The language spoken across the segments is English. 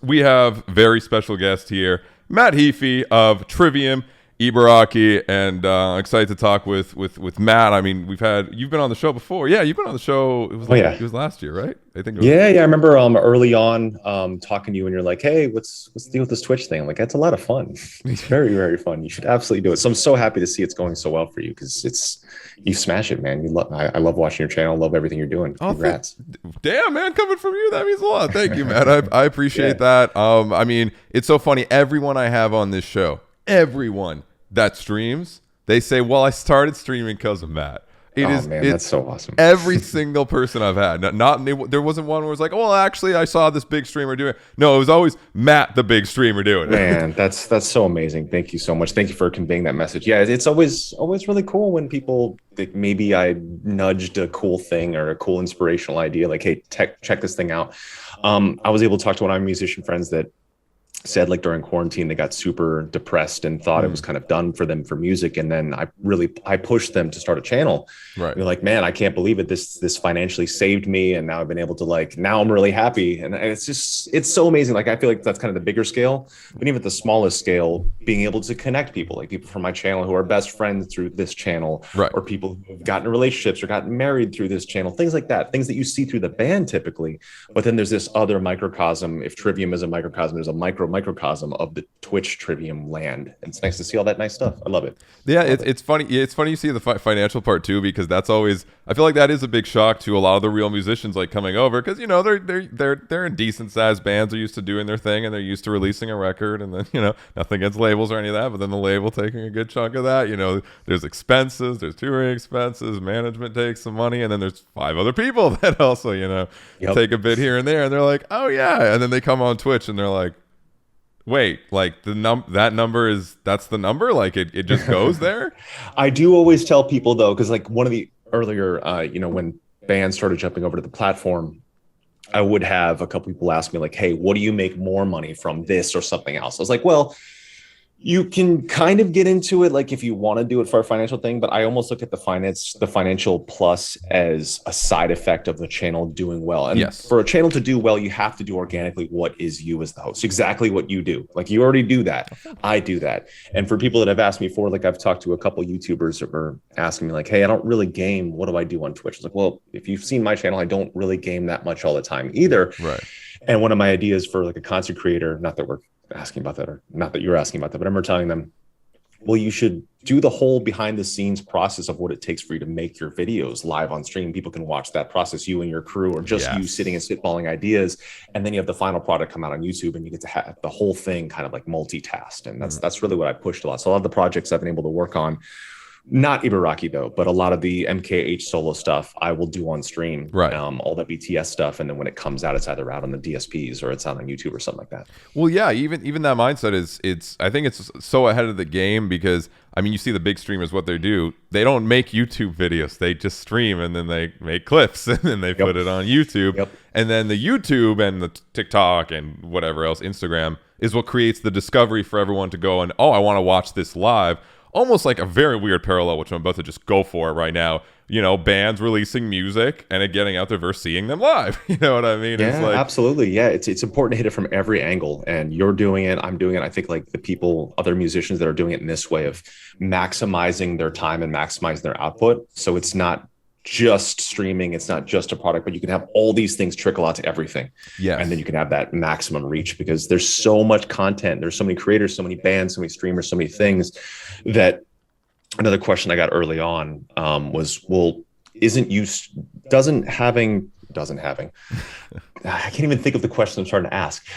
We have very special guest here, Matt Heafy of Trivium Ibaraki, and excited to talk with Matt. I mean, you've been on the show before. Yeah, you've been on the show. It was Oh yeah. it was last year, right? I think it was. Yeah. I remember early on talking to you and you're like, hey, what's the deal with this Twitch thing? I'm like, that's a lot of fun. It's very, very fun. You should absolutely do it. So I'm so happy to see it's going so well for you because you smash it, man. I love watching your channel, love everything you're doing. Oh, Congrats. damn, man, coming from you, that means a lot. Thank you, Matt. I appreciate Yeah. that. I mean, it's so funny. Everyone I have on this show, everyone that streams, they say, "Well, I started streaming because of Matt." Oh man, that's so awesome. Every single person I've had. There wasn't one where it's like, "Oh, well, actually, I saw this big streamer do it." No, it was always Matt, the big streamer, doing it. Man, that's so amazing. Thank you so much. Thank you for conveying that message. Yeah, it's always really cool when people think maybe I nudged a cool thing or a cool inspirational idea, like, hey, check this thing out. I was able to talk to one of my musician friends that said like during quarantine they got super depressed and thought it was kind of done for them for music, and then I pushed them to start a channel. Right. They're like, man, I can't believe it, this financially saved me, and now I've been able to, like, now I'm really happy. And it's so amazing. Like, I feel like that's kind of the bigger scale, but even at the smallest scale, being able to connect people, like people from my channel who are best friends through this channel, Right. or people who've gotten relationships or gotten married through this channel, things like that, things that you see through the band typically. But then there's this other microcosm. If Trivium is a microcosm, there's a microcosm of the Twitch Trivium land. And it's nice to see all that nice stuff. I love it. Yeah, it's funny. It's funny you see the financial part too, because that's always, I feel like that is a big shock to a lot of the real musicians like coming over, because they're in decent sized bands, they're used to doing their thing, and they're used to releasing a record, and then nothing against labels or any of that, but then the label taking a good chunk of that. There's expenses, there's touring expenses, management takes some money, and then there's 5 other people that also take a bit here and there, and they're like, oh yeah, and then they come on Twitch and they're like, wait, like that number that's the number? Like it just goes there? I do always tell people though, because like one of the earlier, when bands started jumping over to the platform, I would have a couple people ask me like, hey, what do you make more money from, this or something else? I was like, well, you can kind of get into it like if you want to do it for a financial thing, but I almost look at the financial plus as a side effect of the channel doing well. And yes, for a channel to do well, you have to do organically what is you as the host, exactly what you do. Like, you already do that. I do that. And for people that have asked me for, like, I've talked to a couple YouTubers that were asking me like, hey, I don't really game. What do I do on Twitch? I was like, well, if you've seen my channel, I don't really game that much all the time either. Right. And one of my ideas for like a content creator, not that we're asking about that, or not that you're asking about that, but I remember telling them, well, you should do the whole behind the scenes process of what it takes for you to make your videos live on stream. People can watch that process, you and your crew, or just you sitting and spitballing ideas. And then you have the final product come out on YouTube, and you get to have the whole thing kind of like multitasked. And that's really what I pushed a lot. So a lot of the projects I've been able to work on, not Ibaraki though, but a lot of the MKH solo stuff I will do on stream, right? All the BTS stuff, and then when it comes out, it's either out on the DSPs or it's out on YouTube or something like that. Well, yeah, even that mindset is I think it's so ahead of the game, because I mean, you see the big streamers, what they do, they don't make YouTube videos, they just stream, and then they make clips, and then they put it on YouTube, and then the YouTube and the TikTok and whatever else, Instagram, is what creates the discovery for everyone to go and, oh, I want to watch this live. Almost like a very weird parallel, which I'm about to just go for right now. Bands releasing music and it getting out there versus seeing them live. You know what I mean? Yeah, it's like, absolutely. Yeah, it's important to hit it from every angle. And you're doing it, I'm doing it. I think like the people, other musicians that are doing it in this way of maximizing their time and maximizing their output. So it's not just streaming, it's not just a product, but you can have all these things trickle out to everything. Yeah. And then you can have that maximum reach, because there's so much content, there's so many creators, so many bands, so many streamers, so many things. That another question I got early on was, well, doesn't having I can't even think of the question I'm starting to ask.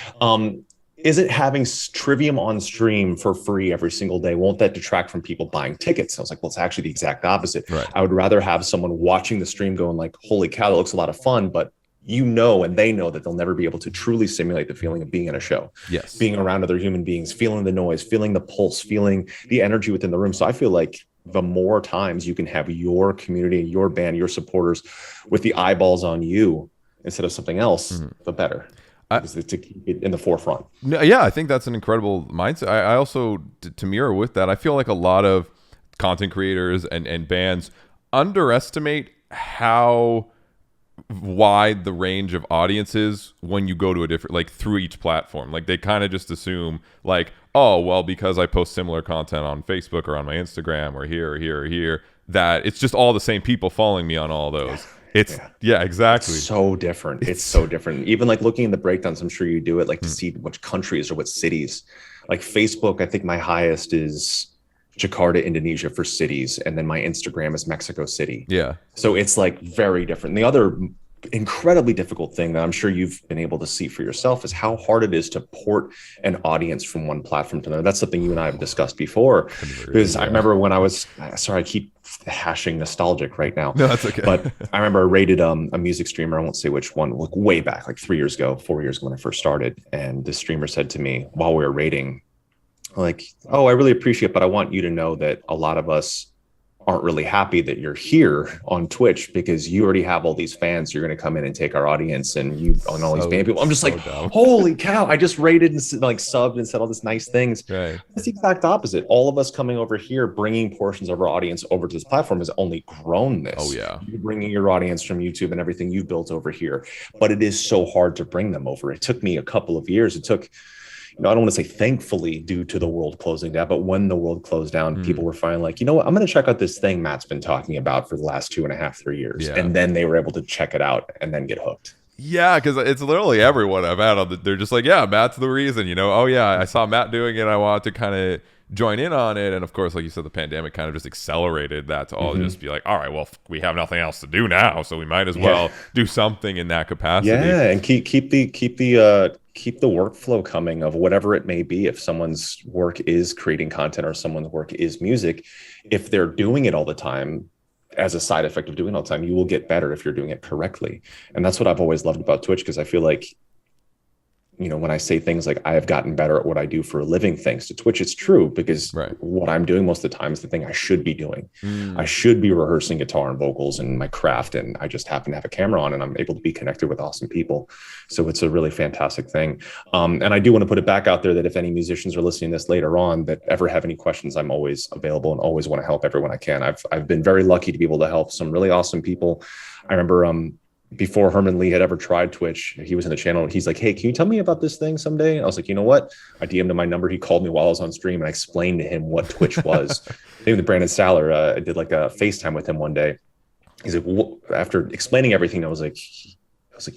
Isn't having Trivium on stream for free every single day, won't that detract from people buying tickets? I was like, well, it's actually the exact opposite. Right. I would rather have someone watching the stream going like, holy cow, that looks a lot of fun, but and they know that they'll never be able to truly simulate the feeling of being in a show. Yes. Being around other human beings, feeling the noise, feeling the pulse, feeling the energy within the room. So I feel like the more times you can have your community, your band, your supporters with the eyeballs on you instead of something else, the better. To keep it in the forefront. Yeah, I think that's an incredible mindset. I also, to mirror with that, I feel like a lot of content creators and bands underestimate how wide the range of audiences when you go to a different, like, through each platform. Like, they kind of just assume, like, oh well, because I post similar content on Facebook or on my Instagram or here or here or here, that it's just all the same people following me on all those. It's yeah, exactly. It's so different. It's so different. Even like looking in the breakdowns, I'm sure you do it, like to see which countries or what cities. Like Facebook, I think my highest is Jakarta, Indonesia for cities, and then my Instagram is Mexico City. Yeah. So it's like very different. The other incredibly difficult thing that I'm sure you've been able to see for yourself is how hard it is to port an audience from one platform to another. That's something you and I have discussed before. Because I remember when I was, sorry, I keep hashing nostalgic right now. No, that's okay. But I remember I rated a music streamer, I won't say which one, like way back, like 3 years ago, 4 years ago when I first started. And the streamer said to me while we were rating, like, oh, I really appreciate it, but I want you to know that a lot of us aren't really happy that you're here on Twitch because you already have all these fans. You're going to come in and take our audience, and you on all these band people. I'm just so like, dumb. Holy cow! I just rated and like subbed and said all these nice things. Right. It's the exact opposite. All of us coming over here, bringing portions of our audience over to this platform has only grown this. Oh yeah, you're bringing your audience from YouTube and everything you've built over here, but it is so hard to bring them over. It took me a couple of years. It took. I don't want to say thankfully due to the world closing down, but when the world closed down, people were finally like, you know what, I'm going to check out this thing Matt's been talking about for the last 2.5, 3 years. Yeah. And then they were able to check it out and then get hooked. Yeah, because it's literally everyone I've had on they're just like, yeah, Matt's the reason, oh yeah, I saw Matt doing it, I wanted to kind of join in on it. And of course, like you said, the pandemic kind of just accelerated that to all just be like, all right, well, we have nothing else to do now, so we might as well do something in that capacity. Yeah, and keep the workflow coming of whatever it may be. If someone's work is creating content or someone's work is music, if they're doing it all the time as a side effect of doing it all the time, you will get better if you're doing it correctly. And that's what I've always loved about Twitch, because I feel like, when I say things like I have gotten better at what I do for a living thanks to Twitch, it's true, because what I'm doing most of the time is the thing I should be doing. I should be rehearsing guitar and vocals and my craft, and I just happen to have a camera on and I'm able to be connected with awesome people. So it's a really fantastic thing. And I do want to put it back out there that if any musicians are listening to this later on that ever have any questions, I'm always available and always want to help everyone I can. I've been very lucky to be able to help some really awesome people. I remember before Herman Lee had ever tried Twitch, he was in the channel. He's like, hey, can you tell me about this thing someday? I was like, you know what? I DM'd him my number. He called me while I was on stream and I explained to him what Twitch was. Even Brandon Saller, I did like a FaceTime with him one day. He's like, after explaining everything, I was like,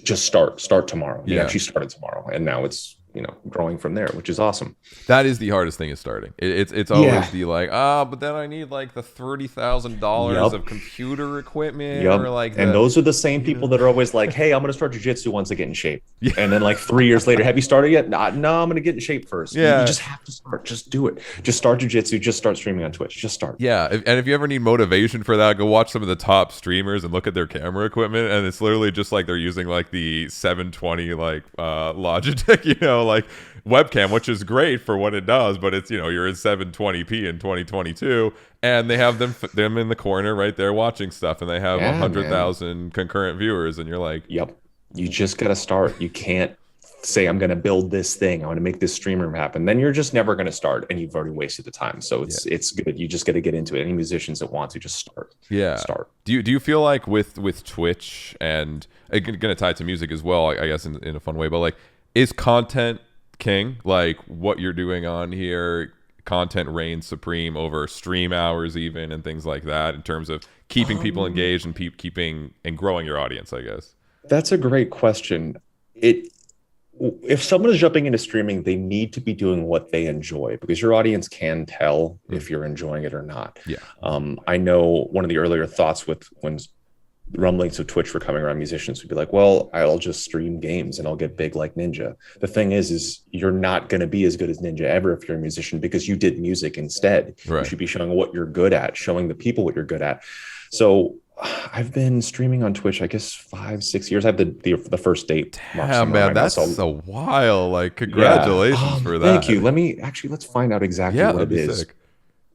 just start tomorrow. He actually started tomorrow. And now it's, growing from there, which is awesome. That is the hardest thing, is starting. It's always the like, but then I need like the $30,000 of computer equipment. Or like and those are the same people that are always like, hey, I'm going to start jiu-jitsu once I get in shape. And then like 3 years later, have you started yet? No, I'm going to get in shape first. You just have to start. Just do it. Just start jiu-jitsu. Just start streaming on Twitch. Just start. Yeah. And if you ever need motivation for that, go watch some of the top streamers and look at their camera equipment. And it's literally just like they're using like the 720 like Logitech, like webcam, which is great for what it does, but it's you're in 720p in 2022, and they have them in the corner right there watching stuff, and they have 100,000 concurrent viewers, and you're like, you just got to start. You can't say I'm going to build this thing, I want to make this stream room happen, then you're just never going to start, and you've already wasted the time. So it's good. You just got to get into it. Any musicians that want to just start. Start. Do you feel like with Twitch, and going to tie it to music as well, I guess in a fun way, but like, is content king? Like what you're doing on here, content reigns supreme over stream hours even, and things like that, in terms of keeping people engaged and keeping and growing your audience, I guess? That's a great question. If someone is jumping into streaming, they need to be doing what they enjoy, because your audience can tell if you're enjoying it or not. I know one of the earlier thoughts when rumblings of Twitch were coming around, musicians would be like, well, I'll just stream games and I'll get big like Ninja. The thing is you're not going to be as good as Ninja ever if you're a musician, because you did music instead. You should be showing what you're good at, showing the people what you're good at. So I've been streaming on Twitch, I guess 5-6 years. I have the first date. Damn, man, that's a while. Like, congratulations for that. Thank you. Let's find out exactly what it is. Sick.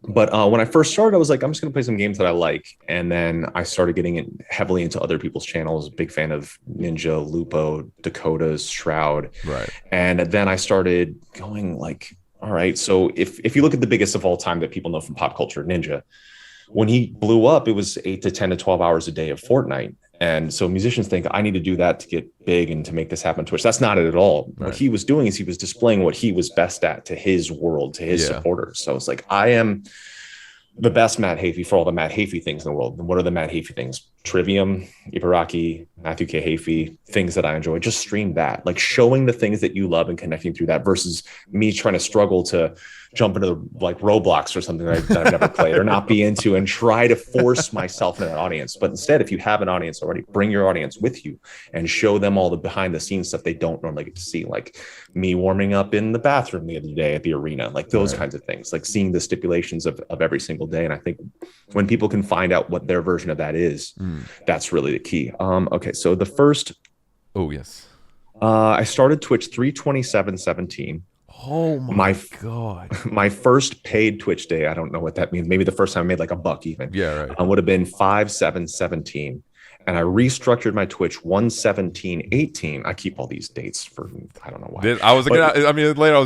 But when I first started, I was like, I'm just going to play some games that I like. And then I started getting heavily into other people's channels. Big fan of Ninja, Lupo, Dakota's, Shroud. And then I started going like, all right, so if you look at the biggest of all time that people know from pop culture, Ninja, when he blew up, it was 8 to 10 to 12 hours a day of Fortnite. And so musicians think I need to do that to get big and to make this happen on Twitch. That's not it at all. Right. What he was doing is he was displaying what he was best at to his world, to his supporters. So it's like, I am the best Matt Heafy for all the Matt Heafy things in the world. And what are the Matt Heafy things? Trivium, Ibaraki, Matthew K. Heafy, things that I enjoy. Just stream that, like showing the things that you love and connecting through that versus me trying to struggle to jump into like Roblox or something that I've never played or not be into and try to force myself into that audience. But instead, if you have an audience already, bring your audience with you and show them all the behind the scenes stuff they don't normally get to see, like me warming up in the bathroom the other day at the arena, like those kinds of things, like seeing the stipulations of every single day. And I think when people can find out what their version of that is, that's really the key. Okay, so the first, I started Twitch 3/27/17. Oh my God. My first paid Twitch day, I don't know what that means. Maybe the first time I made like $1 even. Yeah, right. Would have been 5/7/17. And I restructured my Twitch 1/17/18. I keep all these dates for, I don't know why. Later I was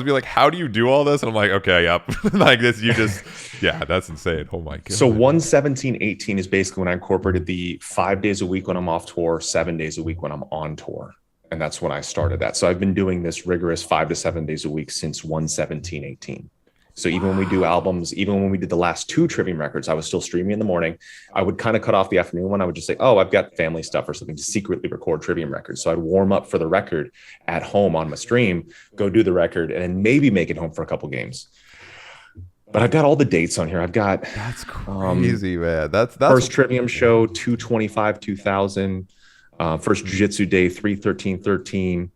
be like, how do you do all this? And I'm like, okay, yep. Like this, you just, that's insane. Oh my God. So 1/17/18 is basically when I incorporated the 5 days a week when I'm off tour, 7 days a week when I'm on tour. And that's when I started that. So I've been doing this rigorous 5 to 7 days a week since 1/17/18. So even when we do albums, even when we did the last 2 Trivium records, I was still streaming in the morning. I would kind of cut off the afternoon one. I would just say, oh, I've got family stuff or something to secretly record Trivium records. So I'd warm up for the record at home on my stream, go do the record, and then maybe make it home for a couple games. But I've got all the dates on here. I've got that's crazy, man. That's first Trivium show 2/25/2000. First Jiu-Jitsu day 3/13/13.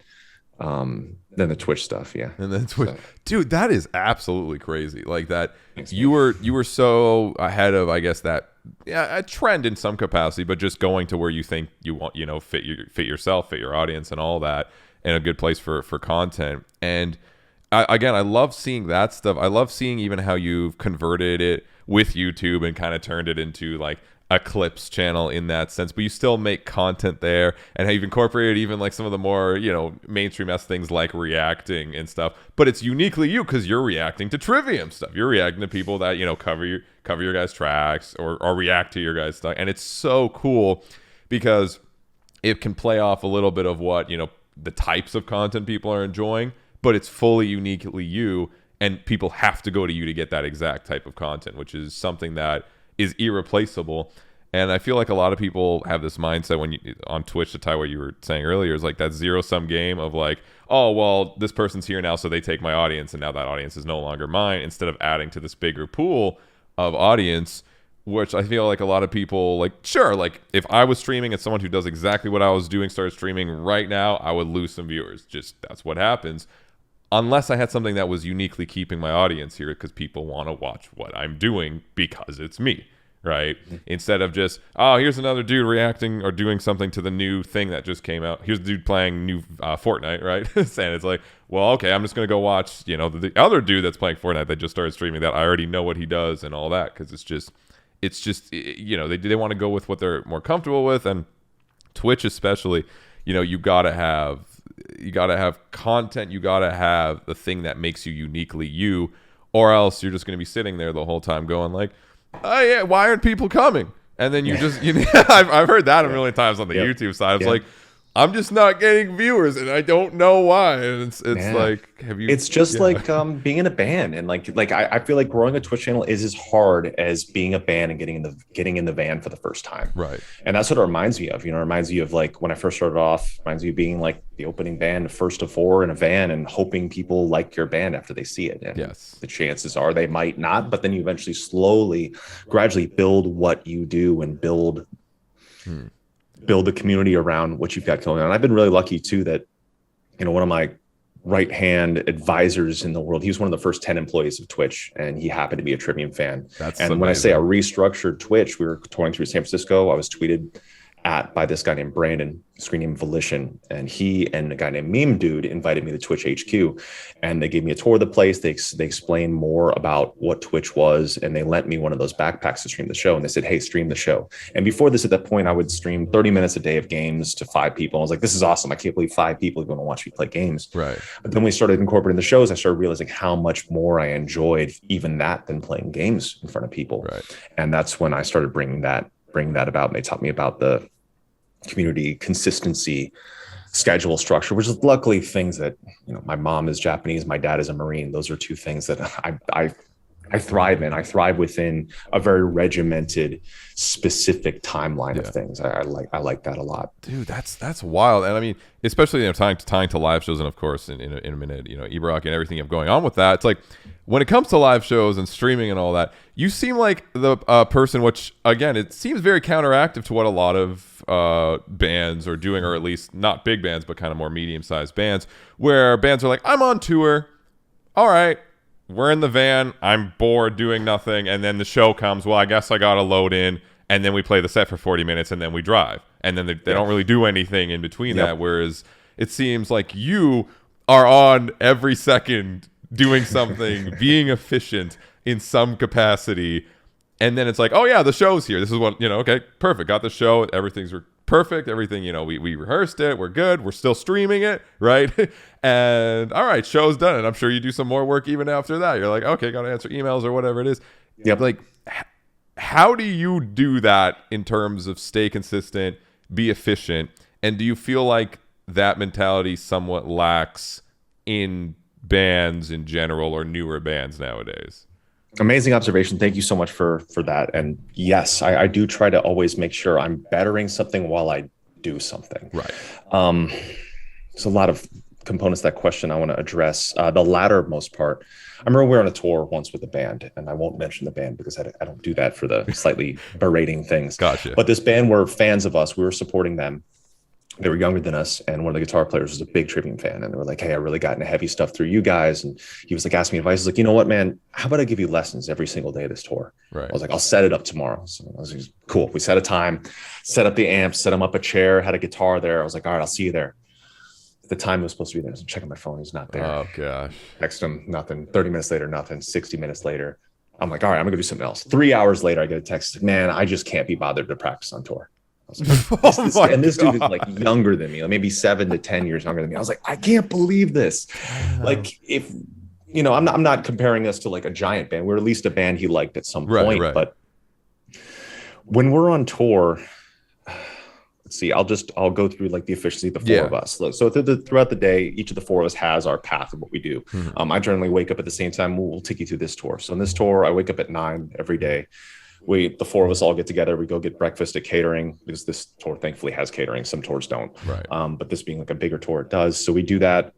Then the Twitch stuff, and then Twitch, dude, that is absolutely crazy. Like that, you were so ahead of, I guess, that a trend in some capacity, but just going to where you think you want, fit yourself, fit your audience, and all that, and a good place for content. And I love seeing that stuff. I love seeing even how you've converted it with YouTube and kind of turned it into like a clips channel in that sense, but you still make content there, and how you've incorporated even like some of the more mainstream things like reacting and stuff, but it's uniquely you because you're reacting to Trivium stuff. You're reacting to people that cover your guys' tracks or react to your guys' stuff, and it's so cool because it can play off a little bit of what the types of content people are enjoying, but it's fully uniquely you, and people have to go to you to get that exact type of content, which is something that is irreplaceable. And I feel like a lot of people have this mindset when on Twitch, to tie what you were saying earlier, is like that zero-sum game of like, oh, well, this person's here now, so they take my audience, and now that audience is no longer mine, instead of adding to this bigger pool of audience, which I feel like a lot of people, like, sure, like if I was streaming and someone who does exactly what I was doing started streaming right now, I would lose some viewers. Just that's what happens. Unless I had something that was uniquely keeping my audience here because people want to watch what I'm doing because it's me, right? Instead of just, oh, here's another dude reacting or doing something to the new thing that just came out. Here's the dude playing new Fortnite, right? And it's like, well, okay, I'm just going to go watch, the other dude that's playing Fortnite that just started streaming that I already know what he does and all that, because it's just, they want to go with what they're more comfortable with. And Twitch especially, you got to have content, you got to have the thing that makes you uniquely you, or else you're just going to be sitting there the whole time going like, oh yeah, why aren't people coming? And then you just I've heard that a million times on the YouTube side. It's like, I'm just not getting viewers and I don't know why. And it's like, have you, it's just like being in a band, and like I feel like growing a Twitch channel is as hard as being a band and getting in the van for the first time. Right. And that's what it reminds me of. It reminds me of like when I first started off, reminds me of being like the opening band, first of 4 in a van, and hoping people like your band after they see it. And the chances are they might not, but then you eventually gradually build what you do and build the community around what you've got going on. And I've been really lucky too that, one of my right-hand advisors in the world, he was one of the first 10 employees of Twitch, and he happened to be a Trivium fan. That's and amazing. When I say I restructured Twitch, we were touring through San Francisco. I was tweeted by this guy named Brandon, screen name Volition, and he and a guy named Meme Dude invited me to Twitch HQ, and they gave me a tour of the place. They explained more about what Twitch was, and they lent me one of those backpacks to stream the show. And they said, "Hey, stream the show." And before this, at that point, I would stream 30 minutes a day of games to 5 people. I was like, "This is awesome! I can't believe 5 people are going to watch me play games." Right. But then we started incorporating the shows. I started realizing how much more I enjoyed even that than playing games in front of people. Right. And that's when I started bringing that about. And they taught me about the community consistency, schedule structure, which is luckily things that, you know, my mom is Japanese, my dad is a Marine. Those are 2 things that I thrive in. I thrive within a very regimented, specific timeline of things. I like that a lot. Dude, that's wild. And I mean, especially, you know, tying to live shows, and of course in a minute, you know, Ibaraki and everything you have going on with that. It's like, when it comes to live shows and streaming and all that, you seem like the person, which again, it seems very counteractive to what a lot of bands are doing, or at least not big bands, but kind of more medium-sized bands, where bands are like, I'm on tour. All right. We're in the van. I'm bored doing nothing. And then the show comes. Well, I guess I got to load in. And then we play the set for 40 minutes and then we drive. And then they don't really do anything in between that. Whereas it seems like you are on every second doing something, being efficient in some capacity. And then it's like, oh, yeah, the show's here. This is what, you know, okay, perfect. Got the show. Everything's perfect. Everything, you know, we rehearsed it. We're good. We're still streaming it, right? And all right, show's done. And I'm sure you do some more work even after that. You're like, okay, got to answer emails or whatever it is. Yep. Like, how do you do that in terms of stay consistent, be efficient? And do you feel like that mentality somewhat lacks in bands in general, or newer bands nowadays? Amazing observation. Thank you so much for that. And yes, I do try to always make sure I'm bettering something while I do something. Right. There's a lot of components to that question I want to address. The latter most part. I remember we were on a tour once with a band, and I won't mention the band because I don't do that for the slightly berating things. Gotcha. But this band were fans of us. We were supporting them. They were younger than us, and one of the guitar players was a big Trivium fan, and they were like, "Hey, I really got into heavy stuff through you guys." And he was like, asking me advice. He's like, "You know what, man? How about I give you lessons every single day of this tour?" Right. I was like, "I'll set it up tomorrow." So I was like, "Cool." We set a time, set up the amps, set him up a chair, had a guitar there. I was like, "All right, I'll see you there." The time he was supposed to be there, I was checking my phone. He's not there. Oh gosh. Text him, nothing. 30 minutes later, nothing. 60 minutes later, I'm like, "All right, I'm gonna go do something else." 3 hours later, I get a text. Like, "Man, I just can't be bothered to practice on tour." Like, this dude is like younger than me, like maybe 7 to 10 years younger than me. I was like, I can't believe this. Like, if you know, I'm not comparing us to like a giant band. We're at least a band he liked at some point. Right. But when we're on tour, let's see, I'll go through like the efficiency of the 4 of us. So throughout the day, each of the 4 of us has our path of what we do. I generally wake up at the same time. We'll take you through this tour. So in this tour, I wake up at 9 every day. The 4 of us all get together. We go get breakfast at catering, because this tour thankfully has catering. Some tours don't. Right. But this being like a bigger tour, it does. So we do that.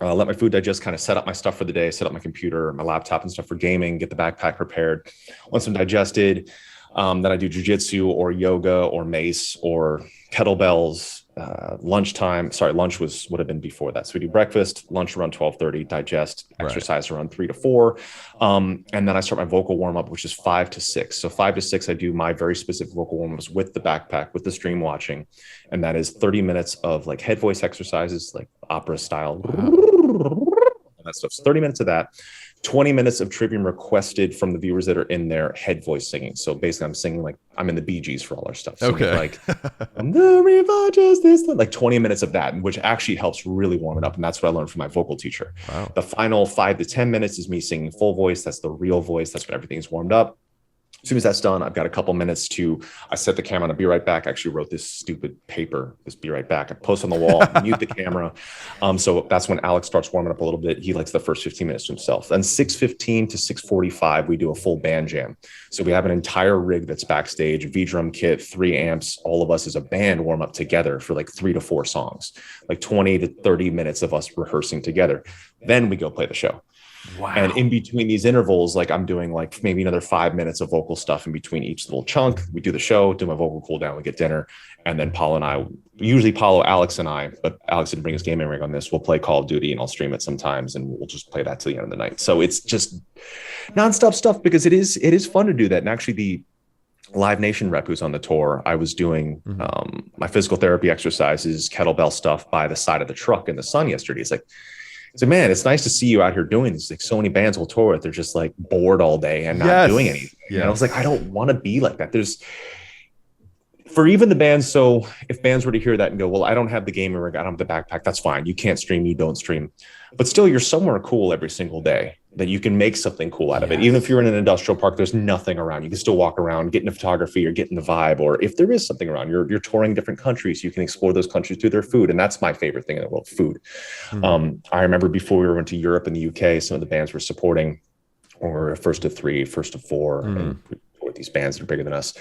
Let my food digest, kind of set up my stuff for the day, set up my computer, my laptop and stuff for gaming, get the backpack prepared. Once I'm digested, then I do jujitsu or yoga or mace or kettlebells. Lunch would have been before that. So we do breakfast, lunch around 12:30, digest, exercise around 3 to 4. And then I start my vocal warm-up, which is 5 to 6. So 5 to 6, I do my very specific vocal warm-ups with the backpack, with the stream watching. And that is 30 minutes of like head voice exercises, like opera style. That stuff. So 30 minutes of that. 20 minutes of Trivium requested from the viewers that are in their head voice singing. So basically I'm singing like I'm in the Bee Gees for all our stuff. So like the river just this, like 20 minutes of that, which actually helps really warm it up. And that's what I learned from my vocal teacher. Wow. The final 5 to 10 minutes is me singing full voice. That's the real voice. That's when everything's warmed up. As soon as that's done, I've got a couple minutes I set the camera on a Be Right Back. I actually wrote this stupid paper, this Be Right Back. I post on the wall, mute the camera. So that's when Alex starts warming up a little bit. He likes the first 15 minutes to himself. Then 6:15 to 6:45, we do a full band jam. So we have an entire rig that's backstage, V-drum kit, 3 amps. All of us as a band warm up together for like 3 to 4 songs, like 20 to 30 minutes of us rehearsing together. Then we go play the show. Wow. And in between these intervals, like I'm doing like maybe another 5 minutes of vocal stuff in between each little chunk. We do the show, do my vocal cool down, we get dinner. And then Alex and I, but Alex didn't bring his gaming rig on this. We'll play Call of Duty and I'll stream it sometimes and we'll just play that till the end of the night. So it's just nonstop stuff because it is fun to do that. And actually Live Nation rep who's on the tour, I was doing my physical therapy exercises, kettlebell stuff by the side of the truck in the sun yesterday. It's like, man, it's nice to see you out here doing this. Like, so many bands will tour with, they're just like bored all day and not doing anything. Yeah. And I was like, I don't want to be like that. There's, for even the bands. So if bands were to hear that and go, well, I don't have the gaming rig, I don't have the backpack, that's fine. You can't stream, you don't stream. But still, you're somewhere cool every single day that you can make something cool out of it. Even if you're in an industrial park, there's nothing around. You can still walk around, get into photography or get in the vibe. Or if there is something around, you're touring different countries, you can explore those countries through their food. And that's my favorite thing in the world, food. I remember before we went to Europe and the UK, some of the bands we're supporting, or first of three, first of four, and with these bands that are bigger than us.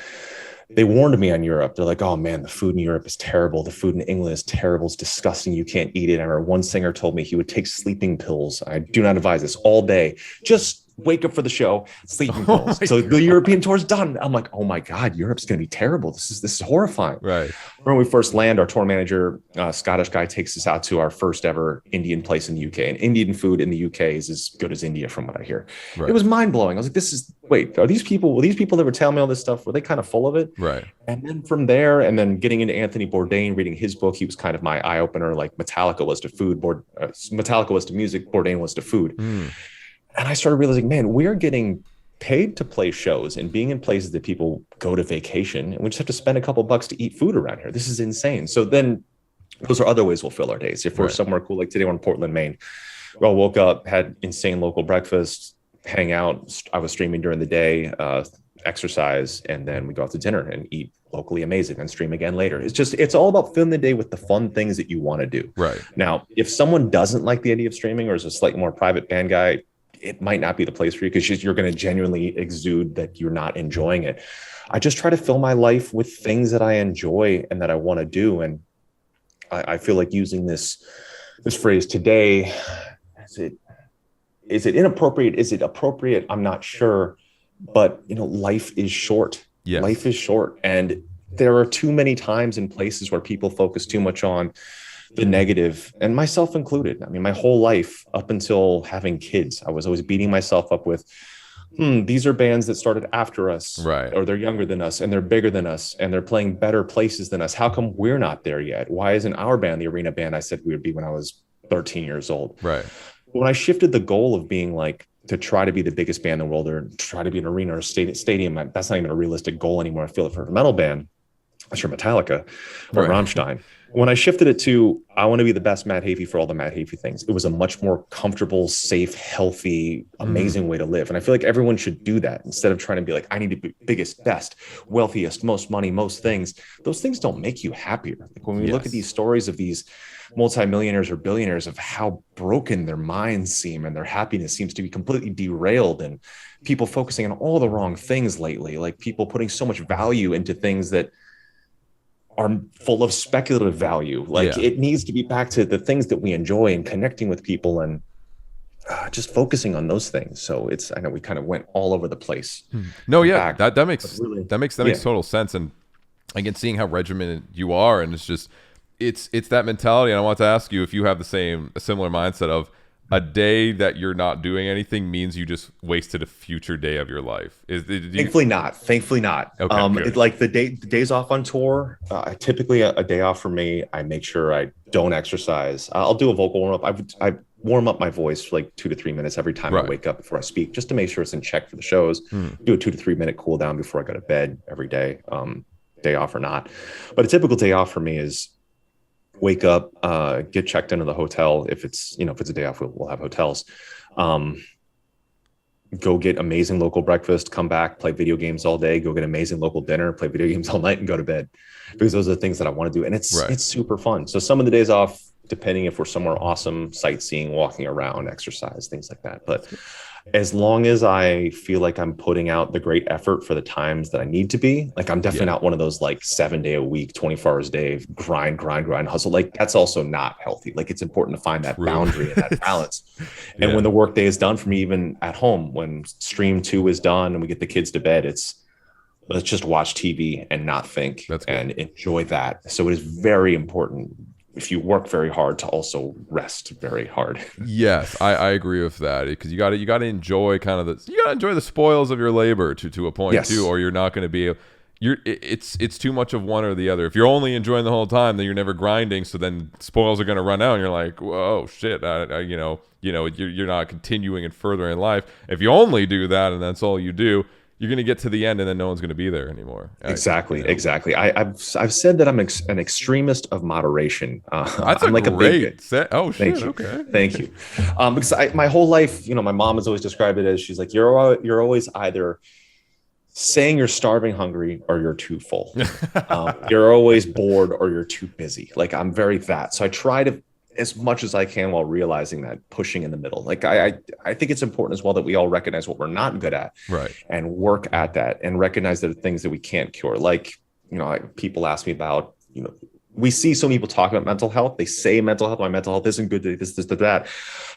They warned me on Europe. They're like, oh man, the food in Europe is terrible. The food in England is terrible. It's disgusting. You can't eat it. I remember one singer told me he would take sleeping pills. I do not advise this all day. Just wake up for the show, sleeping pills. So the European tour's done. I'm like, oh my God, Europe's going to be terrible. This is horrifying. Right. When we first land, our tour manager, Scottish guy, takes us out to our first ever Indian place in the UK. And Indian food in the UK is as good as India, from what I hear. Right. It was mind blowing. I was like, are these people that were telling me all this stuff, were they kind of full of it? Right. And then from there, and then getting into Anthony Bourdain, reading his book, he was kind of my eye opener. Like Metallica was to food, Metallica was to music, Bourdain was to food. And I started realizing, man, we're getting paid to play shows and being in places that people go to vacation, and we just have to spend a couple bucks to eat food around here. This is insane. So then those are other ways we'll fill our days. If we're somewhere cool, like today we're in Portland, Maine, we all woke up, had insane local breakfast, hang out. I was streaming during the day, exercise, and then we go out to dinner and eat locally amazing and stream again later. It's all about filling the day with the fun things that you want to do. Right. Now, if someone doesn't like the idea of streaming or is a slightly more private band guy, it might not be the place for you, because you're going to genuinely exude that you're not enjoying it. I just try to fill my life with things that I enjoy and that I want to do. And I feel like using this phrase today, is it inappropriate? Is it appropriate? I'm not sure. But, life is short. Yes. Life is short. And there are too many times and places where people focus too much on the negative, and myself included. I mean, my whole life up until having kids, I was always beating myself up with, these are bands that started after us, right? Or they're younger than us and they're bigger than us and they're playing better places than us. How come we're not there yet? Why isn't our band the arena band I said we would be when I was 13 years old? Right. When I shifted the goal of being like, to try to be the biggest band in the world or try to be an arena or stadium, that's not even a realistic goal anymore. I feel it for a metal band, I'm sure Metallica or Rammstein. When I shifted it to, I want to be the best Matt Heafy for all the Matt Heafy things, it was a much more comfortable, safe, healthy, amazing way to live. And I feel like everyone should do that instead of trying to be like, I need to be biggest, best, wealthiest, most money, most things. Those things don't make you happier. Like when we look at these stories of these multimillionaires or billionaires, of how broken their minds seem and their happiness seems to be completely derailed, and people focusing on all the wrong things lately, like people putting so much value into things that are full of speculative value. Like it needs to be back to the things that we enjoy and connecting with people and just focusing on those things. So I know we kind of went all over the place. No, yeah, that makes total sense. And again, seeing how regimented you are, and it's that mentality. And I want to ask you if you have a similar mindset of, a day that you're not doing anything means you just wasted a future day of your life. Thankfully not. Okay, like the days off on tour, typically a day off for me, I make sure I don't exercise. I'll do a vocal warm up. I warm up my voice for like 2 to 3 minutes every time I wake up before I speak, just to make sure it's in check for the shows. Do a 2 to 3 minute cool down before I go to bed every day, day off or not. But a typical day off for me is wake up, get checked into the hotel. If it's a day off, we'll have hotels. Go get amazing local breakfast, come back, play video games all day, go get amazing local dinner, play video games all night, and go to bed, because those are the things that I want to do. And it's super fun. So some of the days off, depending if we're somewhere awesome, sightseeing, walking around, exercise, things like that. But as long as I feel like I'm putting out the great effort for the times that I need to be, like I'm definitely not one of those like 7 day a week, 24 hours a day, grind, hustle. Like that's also not healthy. Like it's important to find that boundary and that balance. And when the work day is done for me, even at home, when stream 2 is done and we get the kids to bed, let's just watch TV and not think and enjoy that. So it is very important, if you work very hard, to also rest very hard. Yes, I agree with that, because you got to enjoy the spoils of your labor to a point too, or you're not going to be it's too much of one or the other. If you're only enjoying the whole time, then you're never grinding. So then spoils are going to run out, and you're like, whoa, shit, you're not continuing and further in life. If you only do that and that's all you do, you're going to get to the end, and then no one's going to be there anymore. Exactly. I've said that I'm an extremest of moderation. That's I'm like great a big. set. Oh shit. Thank you. Okay. Thank you. Because my whole life, my mom has always described it as, she's like, you're always either saying you're starving hungry or you're too full. You're always bored or you're too busy. Like, I'm very that. So I try to, as much as I can, while realizing that, pushing in the middle. Like, I think it's important as well that we all recognize what we're not good at, right, and work at that, and recognize that the things that we can't cure. Like, people ask me about, we see so many people talk about mental health. They say mental health, my mental health isn't good, this, that.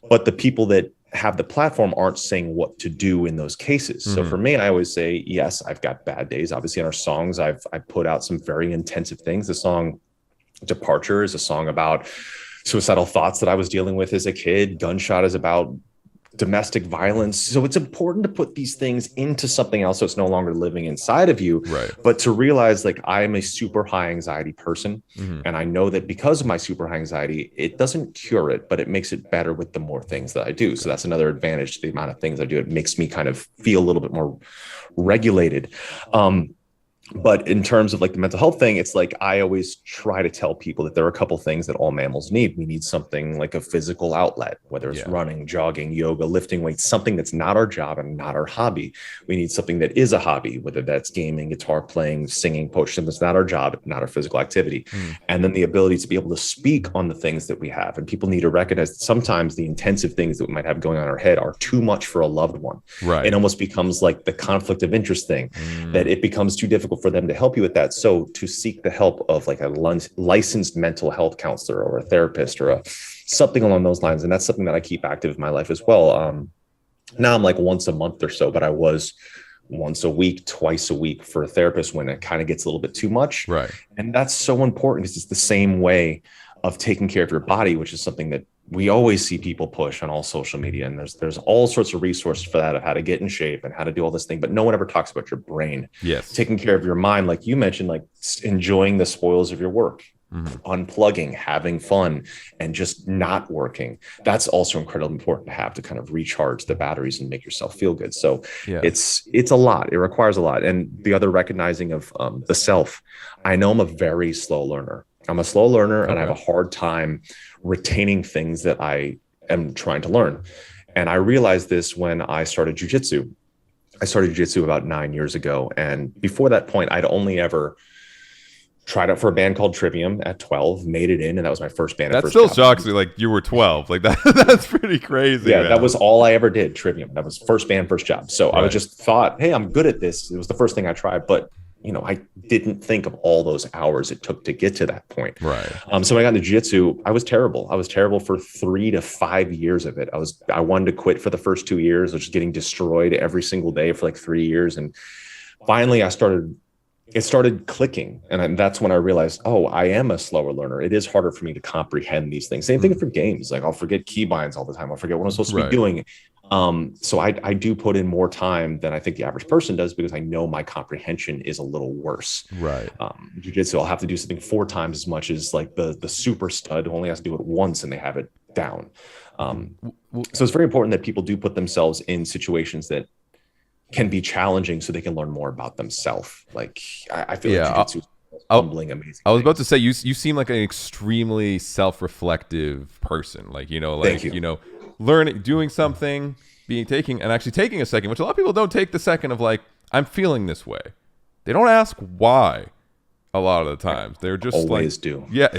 But the people that have the platform aren't saying what to do in those cases. So for me, I always say, yes, I've got bad days. Obviously, in our songs, I put out some very intensive things. The song Departure is a song about suicidal thoughts that I was dealing with as a kid. Gunshot is about domestic violence. So it's important to put these things into something else, so it's no longer living inside of you. Right. But to realize, like, I am a super high anxiety person, and I know that because of my super high anxiety, it doesn't cure it, but it makes it better with the more things that I do. So that's another advantage to the amount of things I do. It makes me kind of feel a little bit more regulated. But in terms of like the mental health thing, it's like, I always try to tell people that there are a couple things that all mammals need. We need something like a physical outlet, whether it's running, jogging, yoga, lifting weights, something that's not our job and not our hobby. We need something that is a hobby, whether that's gaming, guitar playing, singing, poetry, that's not our job, not our physical activity. And then the ability to be able to speak on the things that we have. And people need to recognize that sometimes the intensive things that we might have going on in our head are too much for a loved one. Right. It almost becomes like the conflict of interest thing, that it becomes too difficult for them to help you with that. So to seek the help of like a licensed mental health counselor or a therapist or something along those lines. And that's something that I keep active in my life as well. Now I'm like once a month or so, but I was once a week, twice a week for a therapist when it kind of gets a little bit too much. Right. And that's so important, because it's the same way of taking care of your body, which is something that we always see people push on all social media. And there's all sorts of resources for that, of how to get in shape and how to do all this thing, but no one ever talks about your brain. Yes. Taking care of your mind, like you mentioned, like enjoying the spoils of your work, unplugging, having fun, and just not working. That's also incredibly important to have, to kind of recharge the batteries and make yourself feel good. So it's a lot. It requires a lot. And the other recognizing of the self, I know I'm a very slow learner. I'm a slow learner, and I have a hard time retaining things that I am trying to learn. And I realized this when I started jujitsu. I started jujitsu about 9 years ago. And before that point, I'd only ever tried out for a band called Trivium at 12, made it in, and that was my first band. That still shocks me. Like, you were 12. Like, that's pretty crazy. Yeah, man. That was all I ever did, Trivium. That was first band, first job. So I just thought, hey, I'm good at this. It was the first thing I tried. But I didn't think of all those hours it took to get to that point. Right. So when I got into jiu-jitsu, I was terrible. I was terrible for 3 to 5 years of it. I wanted to quit for the first 2 years. I was just getting destroyed every single day for like 3 years. And finally it started clicking. And that's when I realized, oh, I am a slower learner. It is harder for me to comprehend these things. Same thing for games. Like, I'll forget keybinds all the time. I'll forget what I'm supposed to be doing. So I do put in more time than I think the average person does, because I know my comprehension is a little worse. Right. Jiu-jitsu, I'll have to do something 4 times as much as like the super stud who only has to do it once and they have it down. So it's very important that people do put themselves in situations that can be challenging so they can learn more about themselves. Like, I feel like jiu-jitsu is humbling, amazing. I was about to say, you seem like an extremely self-reflective person. Like, learning, doing something, taking a second, which a lot of people don't take the second of like, I'm feeling this way. They don't ask why. A lot of the times they're just always do. Yeah.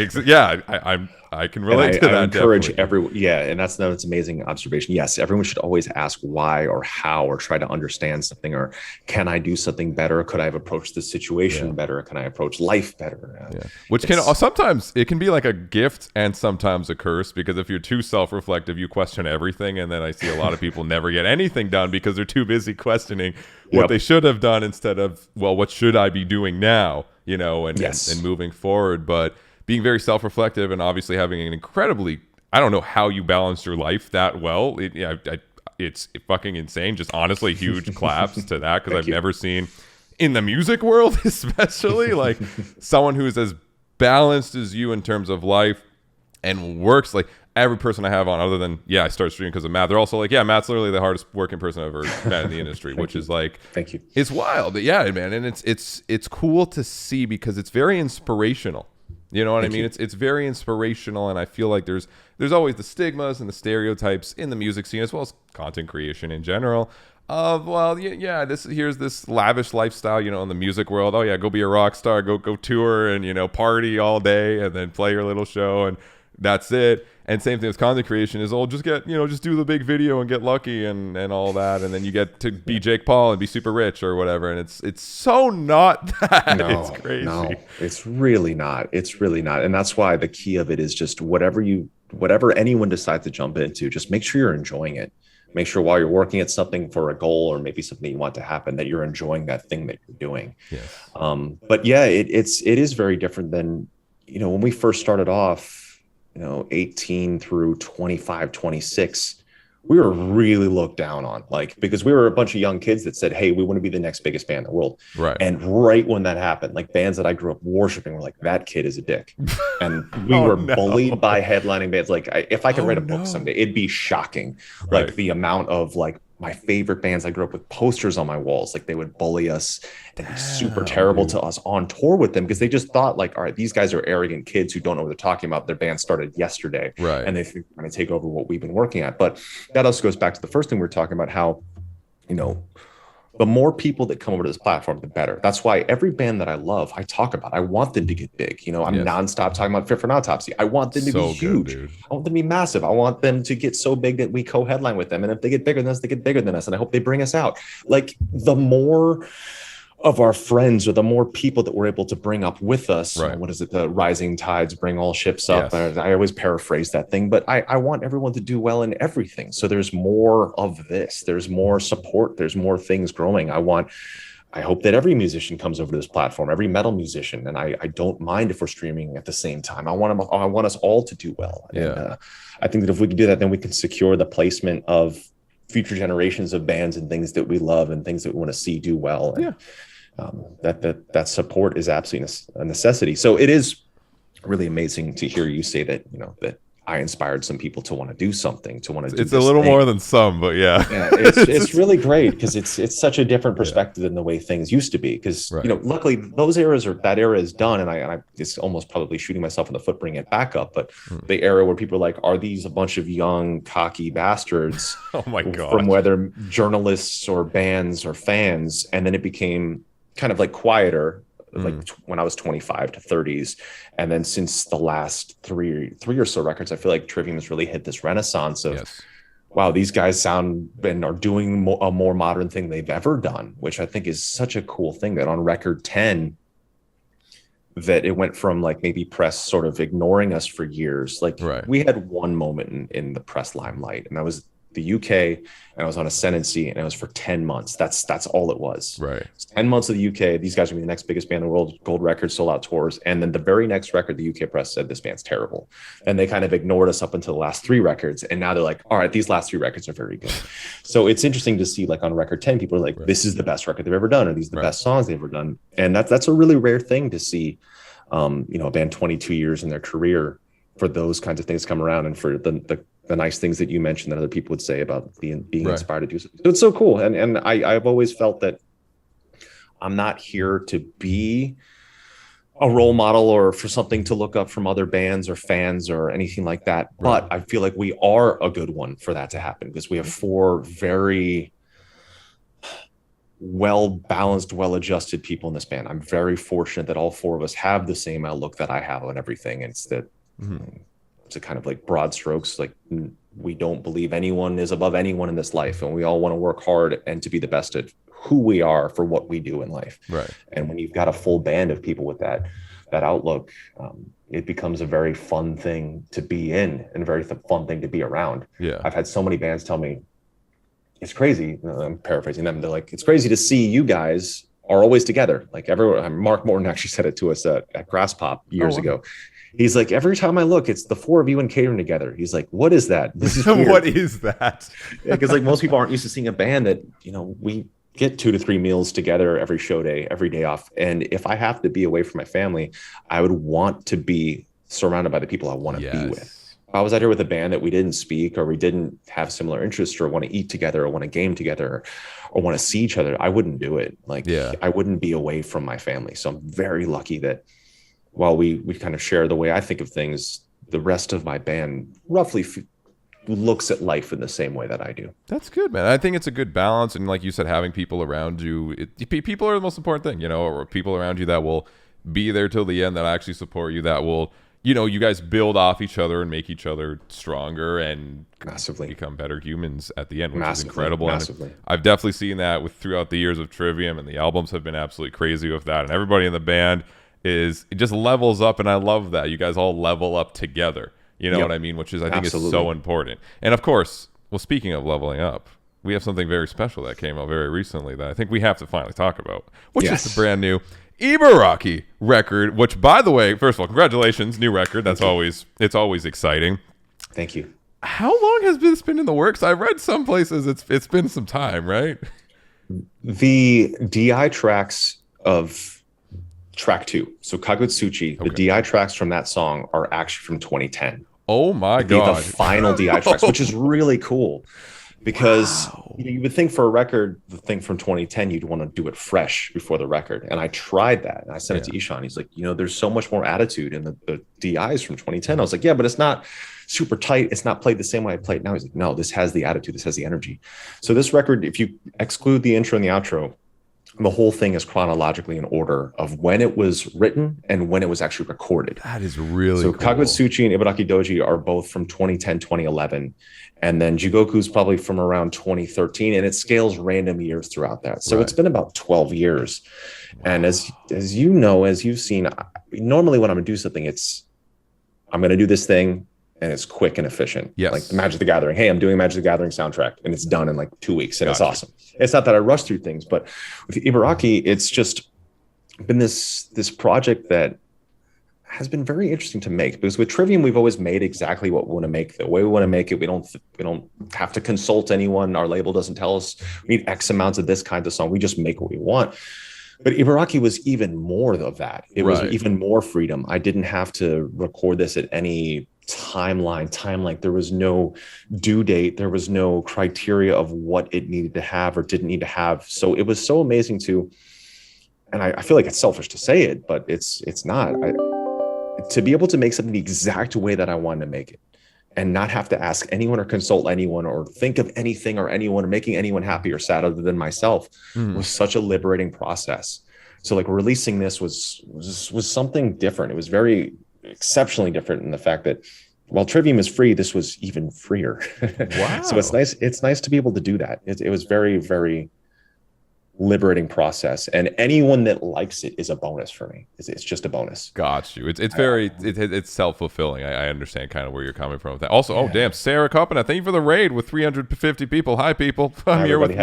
I can relate to that. I encourage everyone. Yeah. And that's an amazing observation. Yes. Everyone should always ask why or how, or try to understand something, or can I do something better? Could I have approached this situation better? Can I approach life better? Which can sometimes it can be like a gift and sometimes a curse, because if you're too self-reflective, you question everything. And then I see a lot of people never get anything done because they're too busy questioning what they should have done, instead of, well, what should I be doing now? And moving forward. But being very self-reflective, and obviously having an incredibly, I don't know how you balance your life that well. It's fucking insane. Just honestly, huge claps to that, because I've never seen in the music world, especially like someone who is as balanced as you in terms of life and works like every person I have on, other than I started streaming because of Matt. They're also like, Matt's literally the hardest working person I've ever met in the industry, which is like, thank you. It's wild, but man, and it's cool to see because it's very inspirational. You know what I mean? It's very inspirational, and I feel like there's always the stigmas and the stereotypes in the music scene as well as content creation in general. Of here's this lavish lifestyle, in the music world. Oh yeah, go be a rock star, go tour, and party all day, and then play your little show, and that's it. And same thing with content creation is, just get, just do the big video and get lucky and all that. And then you get to be Jake Paul and be super rich or whatever. And it's so not that. No, it's crazy. No, it's really not. It's really not. And that's why the key of it is just whatever anyone decides to jump into, just make sure you're enjoying it. Make sure while you're working at something for a goal or maybe something you want to happen, that you're enjoying that thing that you're doing. Yes. But yeah, it is very different than, when we first started off, 18 through 25, 26, we were really looked down on, because we were a bunch of young kids that said, hey, we want to be the next biggest band in the world. Right. And right when that happened, bands that I grew up worshiping were like, that kid is a dick. And we were bullied by headlining bands. If I could write a book someday, it'd be shocking. Right. The amount of my favorite bands I grew up with posters on my walls, they would bully us and be super terrible to us on tour with them because they just thought all right, these guys are arrogant kids who don't know what they're talking about. Their band started yesterday, right? And they think they're going to take over what we've been working at. But that also goes back to the first thing we were talking about, how, the more people that come over to this platform, the better. That's why every band that I love, I talk about. I want them to get big. I'm nonstop talking about Fit for an Autopsy. I want them to be huge. Good, I want them to be massive. I want them to get so big that we co-headline with them. And if they get bigger than us, they get bigger than us. And I hope they bring us out. The more of our friends or the more people that we're able to bring up with us, right. What is it? The rising tides bring all ships up. Yes. I always paraphrase that thing, but I want everyone to do well in everything. So there's more of this, there's more support, there's more things growing. I hope that every musician comes over to this platform, every metal musician. And I don't mind if we're streaming at the same time. I want us all to do well. Yeah. And I think that if we can do that, then we can secure the placement of future generations of bands and things that we love and things that we want to see do well. And, that support is absolutely a necessity. So it is really amazing to hear you say that, that I inspired some people to want to do something, to want to do it's a little thing. More than some, but it's really great because it's such a different perspective than the way things used to be. Because luckily that era is done, and I it's almost probably shooting myself in the foot bringing it back up. But the era where people are like, are these a bunch of young cocky bastards? Oh my god! From whether journalists or bands or fans, and then it became kind of quieter. When I was 25 to 30s. And then since the last three or so records, I feel like Trivium has really hit this renaissance of, wow, these guys sound and are doing a more modern thing they've ever done, which I think is such a cool thing that on record 10, that it went from maybe press sort of ignoring us for years. We had one moment in the press limelight, and that was the UK, and I was on ascendancy, and it was for 10 months. That's all it was. Right. 10 months of the UK. These guys are gonna be the next biggest band in the world, gold records, sold out tours. And then the very next record, the UK press said this band's terrible. And they kind of ignored us up until the last 3 records. And now they're like, all right, these last 3 records are very good. So it's interesting to see on record 10, people are like, this is the best record they've ever done, or these are the best songs they've ever done. And that's a really rare thing to see, a band 22 years in their career, for those kinds of things come around, and for the nice things that you mentioned that other people would say about being inspired to do something. So it's so cool. And I've always felt that I'm not here to be a role model or for something to look up from other bands or fans or anything like that. But I feel like we are a good one for that to happen, because we have 4 very well-balanced, well-adjusted people in this band. I'm very fortunate that all 4 of us have the same outlook that I have on everything. It's that it's a kind of broad strokes, we don't believe anyone is above anyone in this life, and we all want to work hard and to be the best at who we are for what we do in life. Right. And when you've got a full band of people with that outlook, it becomes a very fun thing to be in and a very fun thing to be around. Yeah. I've had so many bands tell me, it's crazy. I'm paraphrasing them. They're like, it's crazy to see you guys are always together. Everyone, Mark Morton actually said it to us at Grass Pop years ago. He's like, every time I look, it's the 4 of you in catering together. He's like, what is that? This is weird. What is that? Because most people aren't used to seeing a band that, we get 2 to 3 meals together every show day, every day off. And if I have to be away from my family, I would want to be surrounded by the people I want to be with. Yes. If I was out here with a band that we didn't speak, or we didn't have similar interests, or want to eat together, or want to game together, or want to see each other, I wouldn't do it. Like, Yeah. I wouldn't be away from my family. So I'm very lucky that while we kind of share the way I think of things, the rest of my band roughly looks at life in the same way that I do. That's good, man. I think it's a good balance, and like you said, having people around you, people are the most important thing, you know, or people around you that will be there till the end, that actually support you, that will, you know, you guys build off each other and make each other stronger and Massively become better humans at the end, which is Massively. incredible. Massively. And I've definitely seen that throughout the years of Trivium, and the albums have been absolutely crazy with that, and everybody in the band it just levels up, and I love that you guys all level up together. You know what I mean? Which is, I think, Absolutely. is so important. And of course, well, speaking of leveling up, we have something very special that came out very recently that I think we have to finally talk about, which is the brand new Ibaraki record. Which, by the way, first of all, congratulations, new record. It's always exciting. Thank you. How long has this been in the works? I read some places it's been some time, right? The DI tracks of track 2, so Kagutsuchi, the DI tracks from that song are actually from 2010. Oh my god! The final DI tracks, which is really cool, because you would think for a record, the thing from 2010, you'd want to do it fresh before the record. And I tried that, and I sent it to Ihsahn. He's like, you know, there's so much more attitude in the DIs from 2010. I was like, yeah, but it's not super tight. It's not played the same way I play it now. He's like, no, this has the attitude. This has the energy. So this record, if you exclude the intro and the outro, the whole thing is chronologically in order of when it was written and when it was actually recorded. That is really so cool. Kagutsuchi and Ibaraki Doji are both from 2010, 2011. And then Jigoku's probably from around 2013. And it scales random years throughout that. So It's been about 12 years. Wow. And as you know, as you've seen, normally when I'm going to do something, I'm going to do this thing, and it's quick and efficient. Yes. Like Magic the Gathering. Hey, I'm doing Magic the Gathering soundtrack, and it's done in like 2 weeks, and It's awesome. It's not that I rush through things, but with Ibaraki, it's just been this project that has been very interesting to make, because with Trivium, we've always made exactly what we want to make, the way we want to make it. We don't have to consult anyone. Our label doesn't tell us we need X amounts of this kind of song. We just make what we want. But Ibaraki was even more of that. It was even more freedom. I didn't have to record this at any timeline. There was no due date. There was no criteria of what it needed to have or didn't need to have. So it was so amazing and I feel like it's selfish to say it, but it's not. To be able to make something the exact way that I wanted to make it, and not have to ask anyone or consult anyone or think of anything or anyone or making anyone happy or sad other than myself, was such a liberating process. So like releasing this was something different. It was very exceptionally different in the fact that while Trivium is free, this was even freer. Wow. So it's nice to be able to do that. It was very, very liberating process, and anyone that likes it is a bonus for me. It's just a bonus. Got you. It's self-fulfilling. I understand kind of where you're coming from with that. Also, oh damn, Sarah Coppin, thank you for the raid with 350 people. Hi people. I'm here with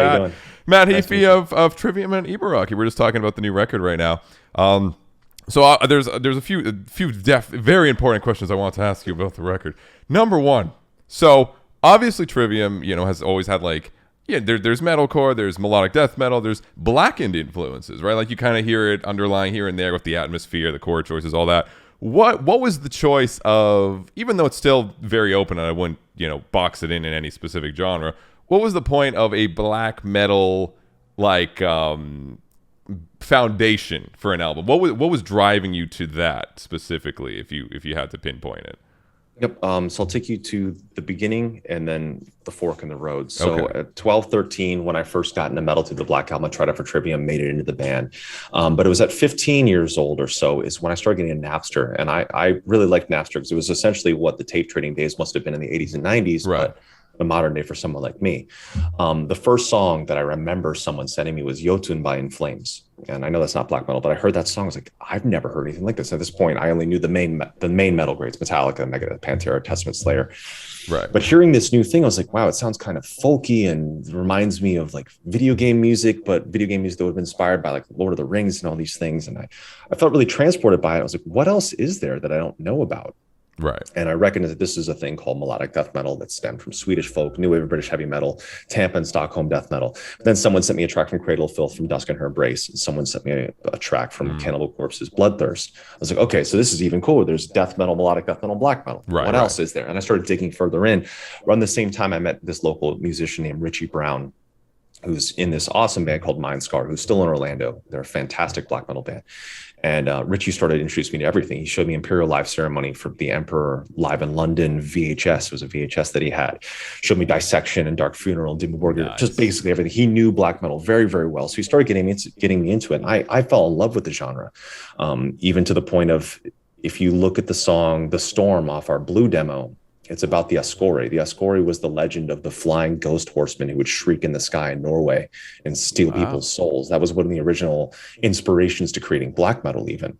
Matt Heafy of Trivium and Ibaraki. We're just talking about the new record right now. So there's a few very important questions I want to ask you about the record. Number one, so obviously Trivium, has always had there's metalcore, there's melodic death metal, there's blackened influences, right? Like you kind of hear it underlying here and there with the atmosphere, the chord choices, all that. What was the choice of, even though it's still very open and I wouldn't, box it in any specific genre, what was the point of a black metal foundation for an album? What was driving you to that specifically, if you had to pinpoint it? Yep. So I'll take you to the beginning and then the fork in the road. So at 12, 13, when I first got into metal, to the Black Album, I tried out for Trivium, made it into the band. But it was at 15 years old or so is when I started getting into Napster. And I really liked Napster because it was essentially what the tape trading days must have been in the 80s and 90s. Right. But the modern day for someone like me. The first song that I remember someone sending me was Yotun by In Flames. And I know that's not black metal, but I heard that song. I was like, I've never heard anything like this. At this point, I only knew the main metal grades, Metallica, Megadeth, Pantera, Testament, Slayer. Right. But hearing this new thing, I was like, wow, it sounds kind of folky and reminds me of video game music, but video game music that would have been inspired by Lord of the Rings and all these things. And I felt really transported by it. I was like, what else is there that I don't know about? Right. And I recognize that this is a thing called melodic death metal that stemmed from Swedish folk, new wave of British heavy metal, Tampa and Stockholm death metal. But then someone sent me a track from Cradle of Filth, from Dusk and Her Embrace. And someone sent me a track from Cannibal Corpse's Bloodthirst. I was like, okay, so this is even cooler. There's death metal, melodic death metal, black metal. Right, what else is there? And I started digging further in. Around the same time, I met this local musician named Richie Brown, who's in this awesome band called Mind Scar, who's still in Orlando. They're a fantastic black metal band. And Richie started introducing me to everything. He showed me Imperial Live Ceremony for the Emperor live in London VHS. It was a VHS that he had. Showed me Dissection and Dark Funeral and Dimmu Borgir, just basically everything. He knew black metal very, very well. So he started getting me into it. And I fell in love with the genre, even to the point of, if you look at the song The Storm off our Blue demo, it's about the Ascori. The Ascori was the legend of the flying ghost horseman who would shriek in the sky in Norway and steal people's souls. That was one of the original inspirations to creating black metal even.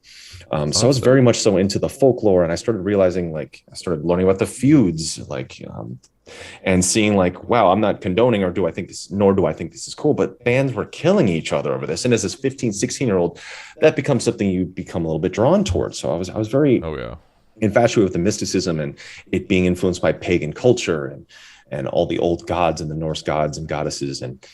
So I was very much so into the folklore, and I started realizing, like, I started learning about the feuds, like, and seeing like, wow, I'm not condoning nor do I think this is cool, but bands were killing each other over this. And as this 15, 16-year-old, that becomes something you become a little bit drawn towards. So I was very infatuated with the mysticism and it being influenced by pagan culture and all the old gods and the Norse gods and goddesses, and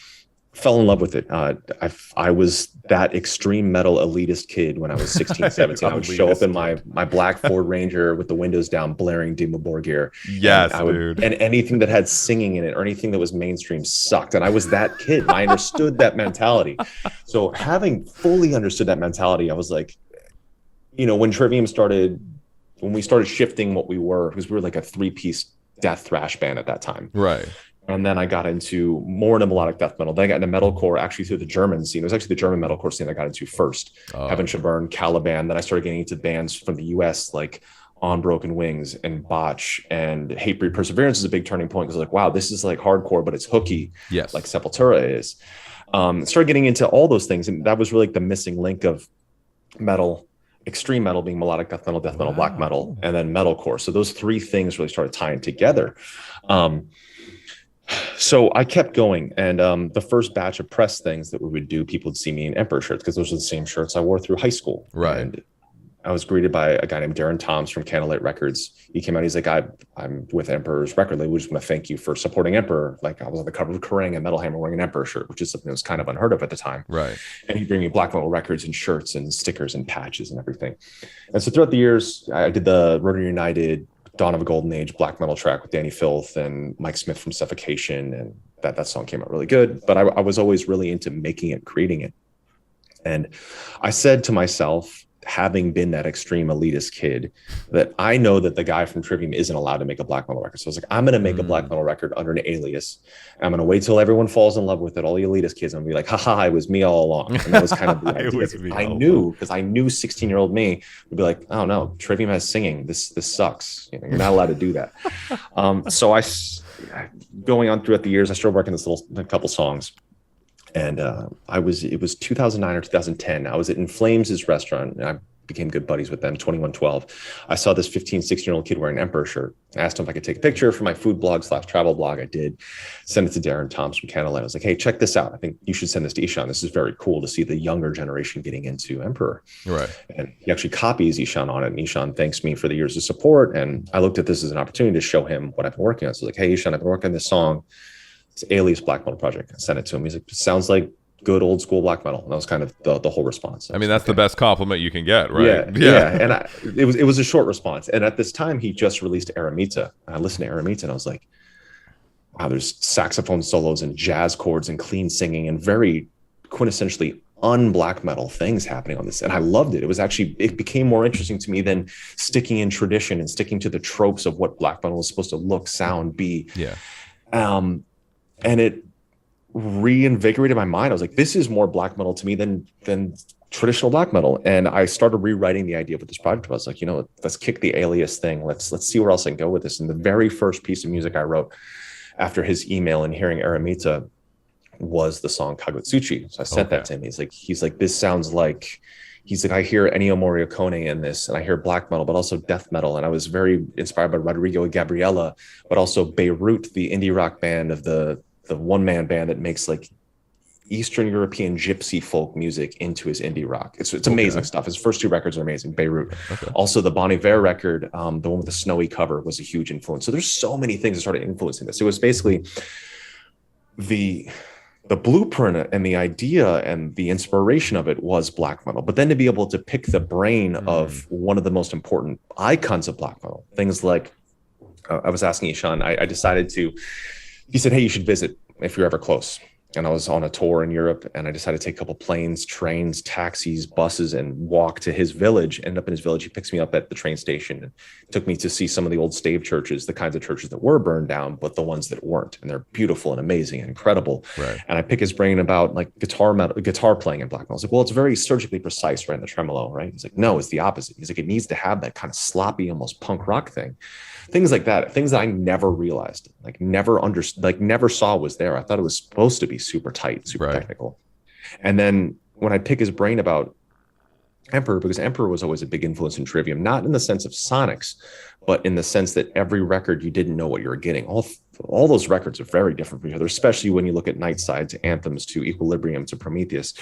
fell in love with it. I was that extreme metal elitist kid when I was 16, 17. I would show up in my black Ford Ranger with the windows down, blaring Dimmu Borgir. Yes, dude. And anything that had singing in it or anything that was mainstream sucked. And I was that kid. I understood that mentality. So having fully understood that mentality, I was like, you know, when we started shifting what we were, because we were like a 3-piece death thrash band at that time. Right. And then I got into more into melodic death metal. Then I got into metalcore actually through the German scene. It was actually the German metalcore scene I got into first. Heaven Shall Burn, Caliban. Then I started getting into bands from the US like On Broken Wings and Botch, and Hatebreed Perseverance is a big turning point because like, wow, this is like hardcore, but it's hooky, like Sepultura is. Started getting into all those things. And that was really like the missing link of metal. Extreme metal being melodic death metal, black metal, and then metalcore. So those three things really started tying together. So I kept going, and the first batch of press things that we would do, people would see me in Emperor shirts because those are the same shirts I wore through high school. Right. And I was greeted by a guy named Darren Toms from Candlelight Records. He came out, he's like, I'm with Emperor's record label. We just want to thank you for supporting Emperor. Like, I was on the cover of Kerrang and Metal Hammer wearing an Emperor shirt, which is something that was kind of unheard of at the time. Right. And he'd bring me black metal records and shirts and stickers and patches and everything. And so throughout the years, I did the Rotary United Dawn of a Golden Age black metal track with Danny Filth and Mike Smith from Suffocation. And that song came out really good. But I was always really into making it, creating it. And I said to myself, having been that extreme elitist kid, that I know that the guy from Trivium isn't allowed to make a black metal record. So I was like, I'm going to make a black metal record under an alias. I'm going to wait till everyone falls in love with it. All the elitist kids, I'm going to be like, haha, it was me all along. And that was kind of the idea. I knew, because I knew 16-year-old me would be like, oh no, Trivium has singing. This sucks. You know, you're not allowed to do that. So going on throughout the years, I started working a couple songs. And it was 2009 or 2010. I was at In Flames' restaurant, and I became good buddies with them, 2112. I saw this 15, 16-year-old kid wearing an Emperor shirt. I asked him if I could take a picture for my food blog / travel blog. I did. Send it to Darren Toms from Candlelight. I was like, hey, check this out. I think you should send this to Ihsahn. This is very cool to see the younger generation getting into Emperor. Right. And he actually copies Ihsahn on it. And Ihsahn thanks me for the years of support. And I looked at this as an opportunity to show him what I've been working on. So I was like, hey, Ihsahn, I've been working on this song. It's Alias black metal project. I sent it to him. He's like, sounds like good old school black metal. And that was kind of the whole response. I mean, that's the best compliment you can get, right? Yeah. And it was a short response. And at this time, he just released Eremita. I listened to Eremita and I was like, wow, there's saxophone solos and jazz chords and clean singing and very quintessentially un-black metal things happening on this. And I loved it. It became more interesting to me than sticking in tradition and sticking to the tropes of what black metal is supposed to look, sound, be. Yeah. And it reinvigorated my mind. I was like, this is more black metal to me than traditional black metal. And I started rewriting the idea of what this project was. Like, let's kick the alias thing. Let's see where else I can go with this. And the very first piece of music I wrote after his email and hearing Eremita was the song Kagutsuchi. So I sent that to him. He's like, this sounds like, I hear Ennio Morricone in this, and I hear black metal, but also death metal. And I was very inspired by Rodrigo and Gabriela, but also Beirut, the indie rock band of the one-man band that makes like Eastern European gypsy folk music into his indie rock. It's amazing stuff. His first two records are amazing. Beirut. Okay. Also, the Bon Iver record, the one with the snowy cover, was a huge influence. So there's so many things that started influencing this. It was basically the blueprint and the idea and the inspiration of it was black metal. But then to be able to pick the brain of one of the most important icons of black metal, things like, I was asking Ihsahn, I decided to, he said, hey, you should visit if you're ever close. And I was on a tour in Europe, and I decided to take a couple planes, trains, taxis, buses, and walk to his village. End up in his village. He picks me up at the train station and took me to see some of the old stave churches, the kinds of churches that were burned down, but the ones that weren't. And they're beautiful and amazing and incredible. Right. And I pick his brain about like guitar playing in black metal. I was like, well, it's very surgically precise, right? In the tremolo, right? He's like, no, it's the opposite. He's like, it needs to have that kind of sloppy, almost punk rock thing. Things like that, things that I never realized, like never understood, like never saw was there. I thought it was supposed to be super tight, super technical. And then when I pick his brain about Emperor, because Emperor was always a big influence in Trivium, not in the sense of sonics, but in the sense that every record you didn't know what you were getting. All those records are very different from each other, especially when you look at Nightside to Anthems to Equilibrium to Prometheus.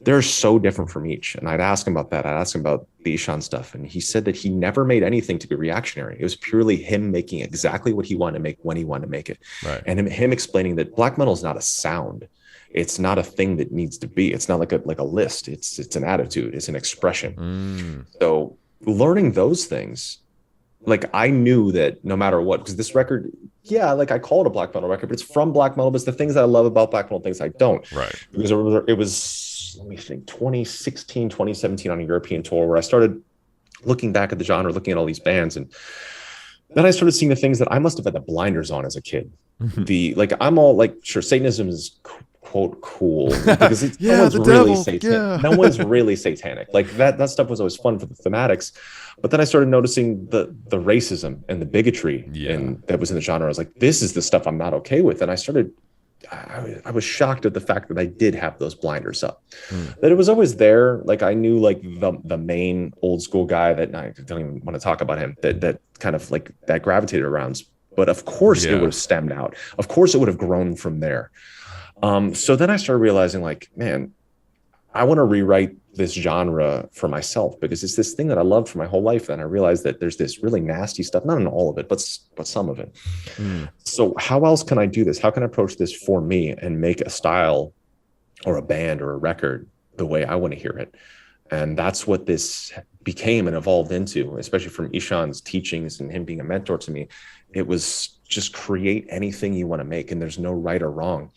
They're so different from each. And I'd ask him about that. I'd ask him about the Ihsahn stuff. And he said that he never made anything to be reactionary. It was purely him making exactly what he wanted to make when he wanted to make it. Right. And him explaining that black metal is not a sound. It's not a thing that needs to be. It's not like a list. It's an attitude. It's an expression. So learning those things, like I knew that no matter what, because this record, yeah, like I call it a black metal record, but it's from black metal. But it's the things that I love about black metal, things I don't. Right. Because it was, let me think, 2016, 2017 on a European tour where I started looking back at the genre, looking at all these bands. And then I started seeing the things that I must have had the blinders on as a kid. I'm all like, sure, Satanism is quote cool because it's, no one's really satanic. No one's really satanic. Like that stuff was always fun for the thematics. But then I started noticing the racism and the bigotry that was in the genre. I was like, this is the stuff I'm not okay with. And I was shocked at the fact that I did have those blinders up, that it was always there. Like I knew like the main old school guy that I don't even want to talk about him, that kind of like that gravitated around. But of course it would have stemmed out. Of course it would have grown from there. So then I started realizing like, man, I want to rewrite this genre for myself because it's this thing that I loved for my whole life. And I realized that there's this really nasty stuff, not in all of it, but some of it. So how else can I do this? How can I approach this for me and make a style or a band or a record the way I want to hear it? And that's what this became and evolved into, especially from Ihsahn's teachings and him being a mentor to me. It was just create anything you want to make, and there's no right or wrong.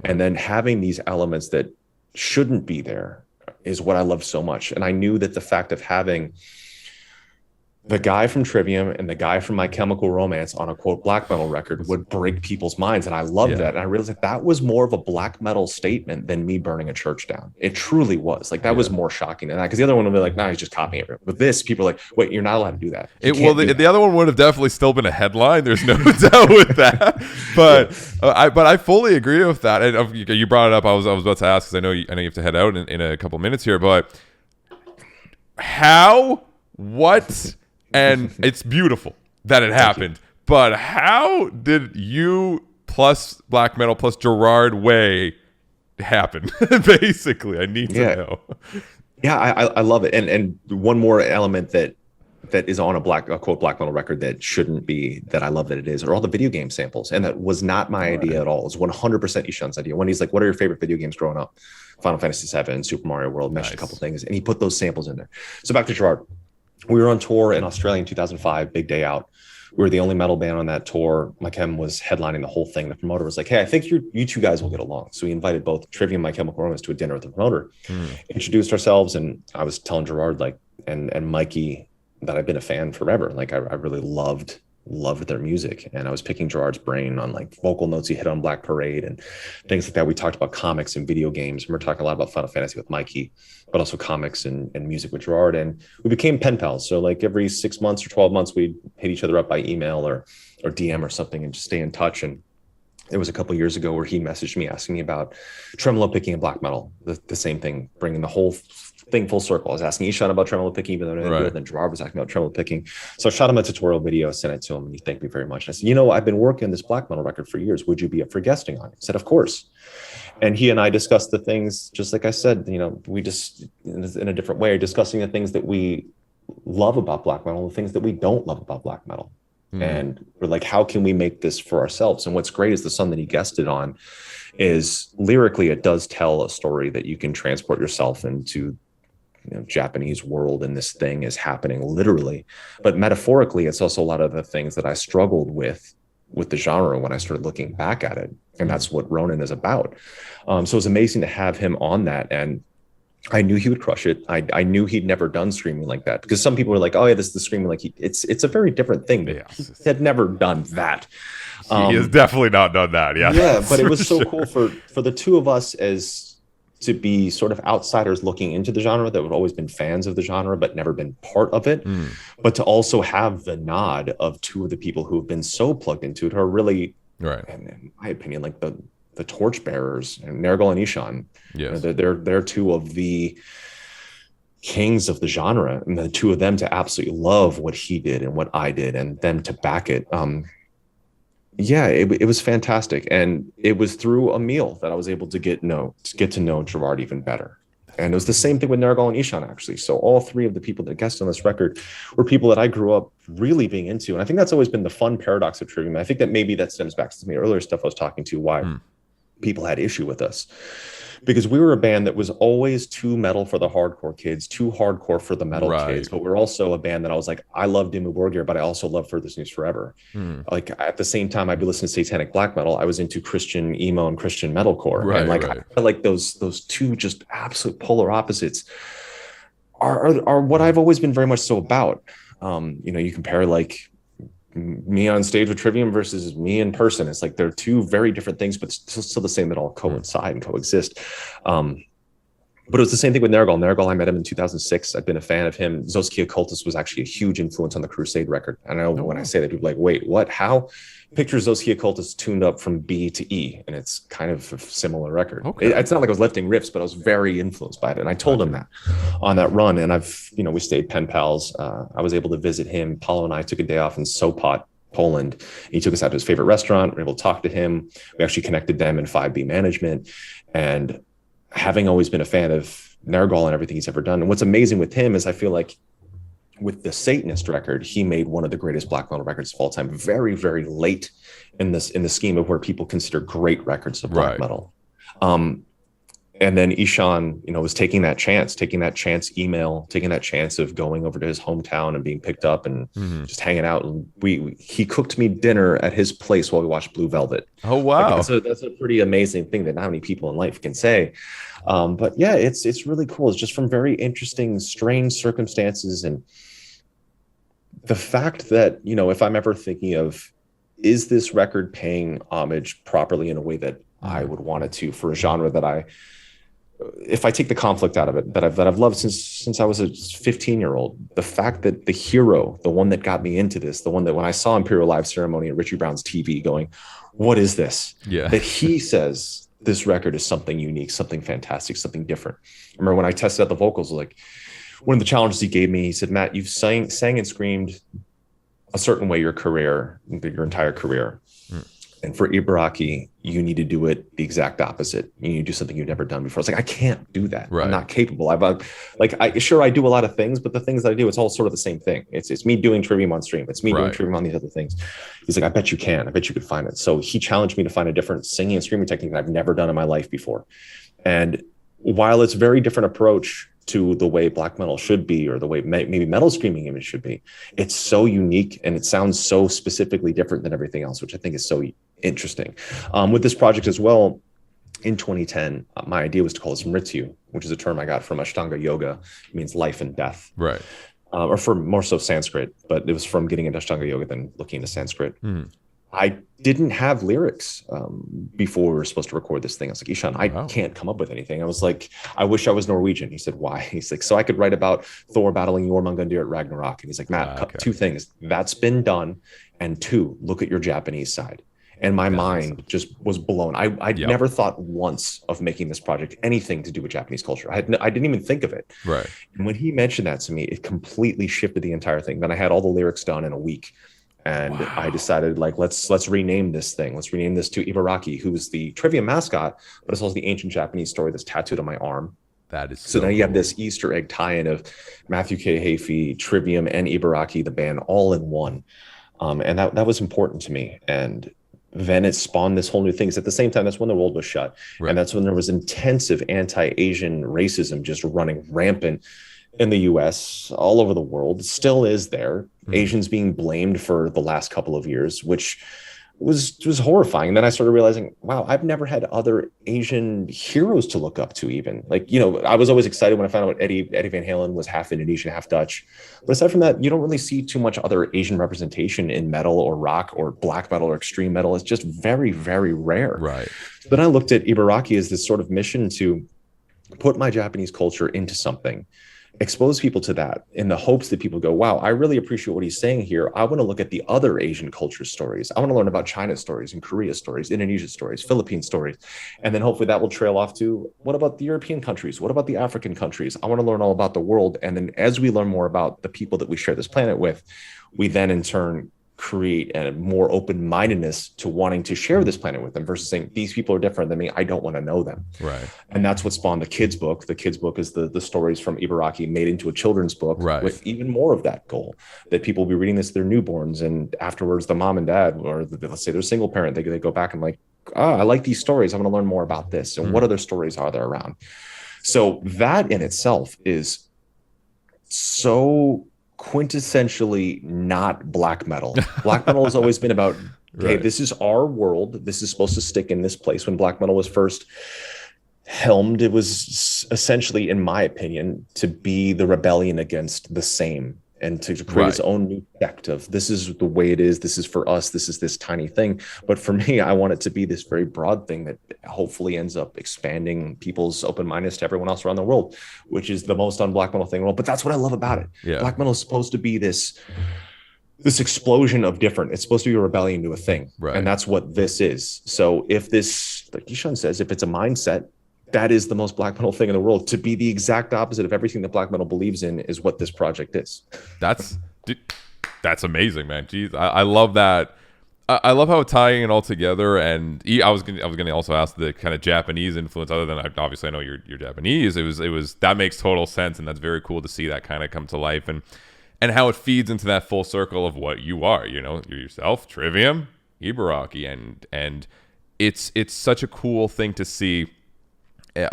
And then having these elements that shouldn't be there is what I love so much. And I knew that the fact of having the guy from Trivium and the guy from My Chemical Romance on a quote black metal record would break people's minds. And I loved that. And I realized that was more of a black metal statement than me burning a church down. It truly was. Like that was more shocking than that. Because the other one would be like, nah, he's just copying it. But this, people are like, wait, you're not allowed to do that. The other one would have definitely still been a headline. There's no doubt with that. But I fully agree with that. And you brought it up. I was about to ask because I know you have to head out in a couple minutes here. But how? What? And it's beautiful that it happened. But how did you plus black metal plus Gerard Way happen? Basically, I need to know. Yeah, I love it. And one more element that is on a quote black metal record that shouldn't be, that I love that it is, are all the video game samples. And that was not my idea at all. It was 100% Ihsahn's idea. When he's like, what are your favorite video games growing up? Final Fantasy VII, Super Mario World, mentioned a couple things. And he put those samples in there. So back to Gerard. We were on tour in Australia in 2005, big day out. We were the only metal band on that tour. My Chem was headlining the whole thing. The promoter was like, hey, I think you two guys will get along. So we invited both Trivium and My Chemical Romance to a dinner with the promoter, introduced ourselves. And I was telling Gerard and Mikey that I've been a fan forever. Like I really loved their music. And I was picking Gerard's brain on like vocal notes he hit on Black Parade and things like that. We talked about comics and video games. And we're talking a lot about Final Fantasy with Mikey, but also comics and music with Gerard. And we became pen pals. So like every 6 months or 12 months, we'd hit each other up by email or DM or something and just stay in touch. And it was a couple of years ago where he messaged me asking me about tremolo picking and black metal, the same thing, bringing the whole thing full circle. I was asking Ihsahn about tremolo picking, even though I didn't do it. Then Gerard was asking about tremolo picking. So I shot him a tutorial video, sent it to him, and he thanked me very much. And I said, I've been working on this black metal record for years. Would you be up for guesting on it? He said, of course. And he and I discussed the things, just like I said, we just, in a different way, discussing the things that we love about black metal, the things that we don't love about black metal. And we're like, how can we make this for ourselves? And what's great is the song that he guested on is lyrically, it does tell a story that you can transport yourself into, Japanese world, and this thing is happening literally. But metaphorically, it's also a lot of the things that I struggled with the genre when I started looking back at it. And that's what Ronin is about. So it was amazing to have him on that. And I knew he would crush it. I knew he'd never done screaming like that, because some people were like, oh yeah, this is the screaming like it's a very different thing, but he had never done that. He has definitely not done that. Yeah, but it was so cool for the two of us as to be sort of outsiders looking into the genre that have always been fans of the genre but never been part of it, but to also have the nod of two of the people who have been so plugged into it, who are really, right, in my opinion, like the torchbearers, and Nergal and Ihsahn. Yes. They're two of the kings of the genre, and the two of them to absolutely love what he did and what I did, and them to back it. It was fantastic. And it was through a meal that I was able to get to know Gerard even better. And it was the same thing with Nergal and Ihsahn, actually. So all three of the people that guested on this record were people that I grew up really being into. And I think that's always been the fun paradox of Trivium. I think that maybe that stems back to some of the earlier stuff I was talking to, why people had issue with us. Because we were a band that was always too metal for the hardcore kids, too hardcore for the metal kids. But we're also a band that I was like, I love Dimmu Borgir, but I also love Furthest News Forever. Like at the same time, I'd be listening to satanic black metal. I was into Christian emo and Christian metalcore. And I feel like those two just absolute polar opposites are what I've always been very much so about. You compare like me on stage with Trivium versus me in person. It's like they're two very different things, but still the same, that all coincide and coexist. But it was the same thing with Nergal. Nergal, I met him in 2006. I've been a fan of him. Zoski Occultus was actually a huge influence on the Crusade record. I know when I say that, people are like, wait, what? How? Picture Zoski Occultus tuned up from B to E, and it's kind of a similar record. It's not like I was lifting riffs, but I was very influenced by it. And I told him that on that run. And we stayed pen pals. I was able to visit him. Paulo and I took a day off in Sopot, Poland. He took us out to his favorite restaurant. We were able to talk to him. We actually connected them in 5B management. And having always been a fan of Nergal and everything he's ever done. And what's amazing with him is I feel like with the Satanist record, he made one of the greatest black metal records of all time, very, very late in the scheme of where people consider great records of black metal. And then Ihsahn, was taking that chance email, taking that chance of going over to his hometown and being picked up and just hanging out. And he cooked me dinner at his place while we watched Blue Velvet. Oh, wow. Like, that's a pretty amazing thing that not many people in life can say. But yeah, it's really cool. It's just from very interesting, strange circumstances. And the fact that, if I'm ever thinking of, is this record paying homage properly in a way that I would want it to, for a genre that if I take the conflict out of it, that I've loved since I was a 15-year-old, the fact that the hero, the one that got me into this, the one that when I saw Imperial Live Ceremony at Richie Brown's TV going, what is this? Yeah. That he says this record is something unique, something fantastic, something different. I remember when I tested out the vocals, like one of the challenges he gave me, he said, Matt, you've sang and screamed a certain way your entire career. And for Ibaraki, you need to do it the exact opposite. You need to do something you've never done before. It's like, I can't do that. I'm not capable. I do a lot of things, but the things that I do, it's all sort of the same thing. It's me doing Trivium on stream. It's me doing Trivium on these other things. He's like, I bet you can. I bet you could find it. So he challenged me to find a different singing and screaming technique that I've never done in my life before. And while it's a very different approach to the way black metal should be, or the way maybe metal screaming image should be, it's so unique and it sounds so specifically different than everything else, which I think is so interesting. With this project as well, in 2010, my idea was to call this Mrityu, which is a term I got from Ashtanga yoga. It means life and death. Right. Or for more so Sanskrit, but it was from getting into Ashtanga yoga than looking into Sanskrit. I didn't have lyrics before we were supposed to record this thing. I was like, Ihsahn, I can't come up with anything. I was like, I wish I was Norwegian. He said, why? He's like, so I could write about Thor battling Jormungandr at Ragnarok. And he's like, Matt, two things. That's been done. And two, look at your Japanese side. And my mind just was blown. I never thought once of making this project anything to do with Japanese culture. I didn't even think of it. Right. And when he mentioned that to me, it completely shifted the entire thing. Then I had all the lyrics done in a week. And I decided, like, let's rename this thing. Let's rename this to Ibaraki, who's the Trivium mascot, but it's also the ancient Japanese story that's tattooed on my arm. That is So now you cool. have this Easter egg tie-in of Matthew K. Heafy, Trivium, and Ibaraki, the band, all in one. And that was important to me. And then it spawned this whole new thing. At the same time, that's when the world was shut. Right. And that's when there was intensive anti-Asian racism just running rampant in the US, all over the world. It still is there. Asians being blamed for the last couple of years, which was horrifying. And then I started realizing, wow, I've never had other Asian heroes to look up to. Even, like, I was always excited when I found out Eddie Van Halen was half Indonesian, half Dutch. But aside from that, you don't really see too much other Asian representation in metal or rock or black metal or extreme metal. It's just very, very rare. Right. Then I looked at Ibaraki as this sort of mission to put my Japanese culture into something, expose people to that, in the hopes that people go, wow, I really appreciate what he's saying here. I want to look at the other Asian culture stories. I want to learn about China stories and Korea stories, Indonesia stories, Philippine stories. And then hopefully that will trail off to, what about the European countries? What about the African countries? I want to learn all about the world. And then as we learn more about the people that we share this planet with, we then in turn create a more open-mindedness to wanting to share this planet with them versus saying, these people are different than me, I don't want to know them. Right. And that's what spawned the kids book. The kids book is the stories from Ibaraki made into a children's book, right, with even more of that goal, that people will be reading this to their newborns, and afterwards the mom and dad, or let's say they're single parent, they go back and like, I like these stories, I want to learn more about this, and what other stories are there around. So that in itself is so quintessentially not black metal. Black metal has always been about, hey, right, this is our world, this is supposed to stick in this place. When black metal was first helmed, it was essentially, in my opinion, to be the rebellion against the same, and to create its own new sect of, this is the way it is, this is for us, this is this tiny thing. But for me, I want it to be this very broad thing that hopefully ends up expanding people's open-mindedness to everyone else around the world, which is the most un-black metal thing in the world. But that's what I love about it. Yeah. Black metal is supposed to be this explosion of different. It's supposed to be a rebellion to a thing. Right. And that's what this is. So if this, like Ihsahn says, if it's a mindset, that is the most black metal thing in the world. To be the exact opposite of everything that black metal believes in is what this project is. That's amazing, man. Jeez, I love that. I love how tying it all together. And I was gonna also ask the kind of Japanese influence, other than obviously I know you're Japanese. It was that makes total sense, and that's very cool to see that kind of come to life, and how it feeds into that full circle of what you are. You're yourself, Trivium, Ibaraki, and it's such a cool thing to see.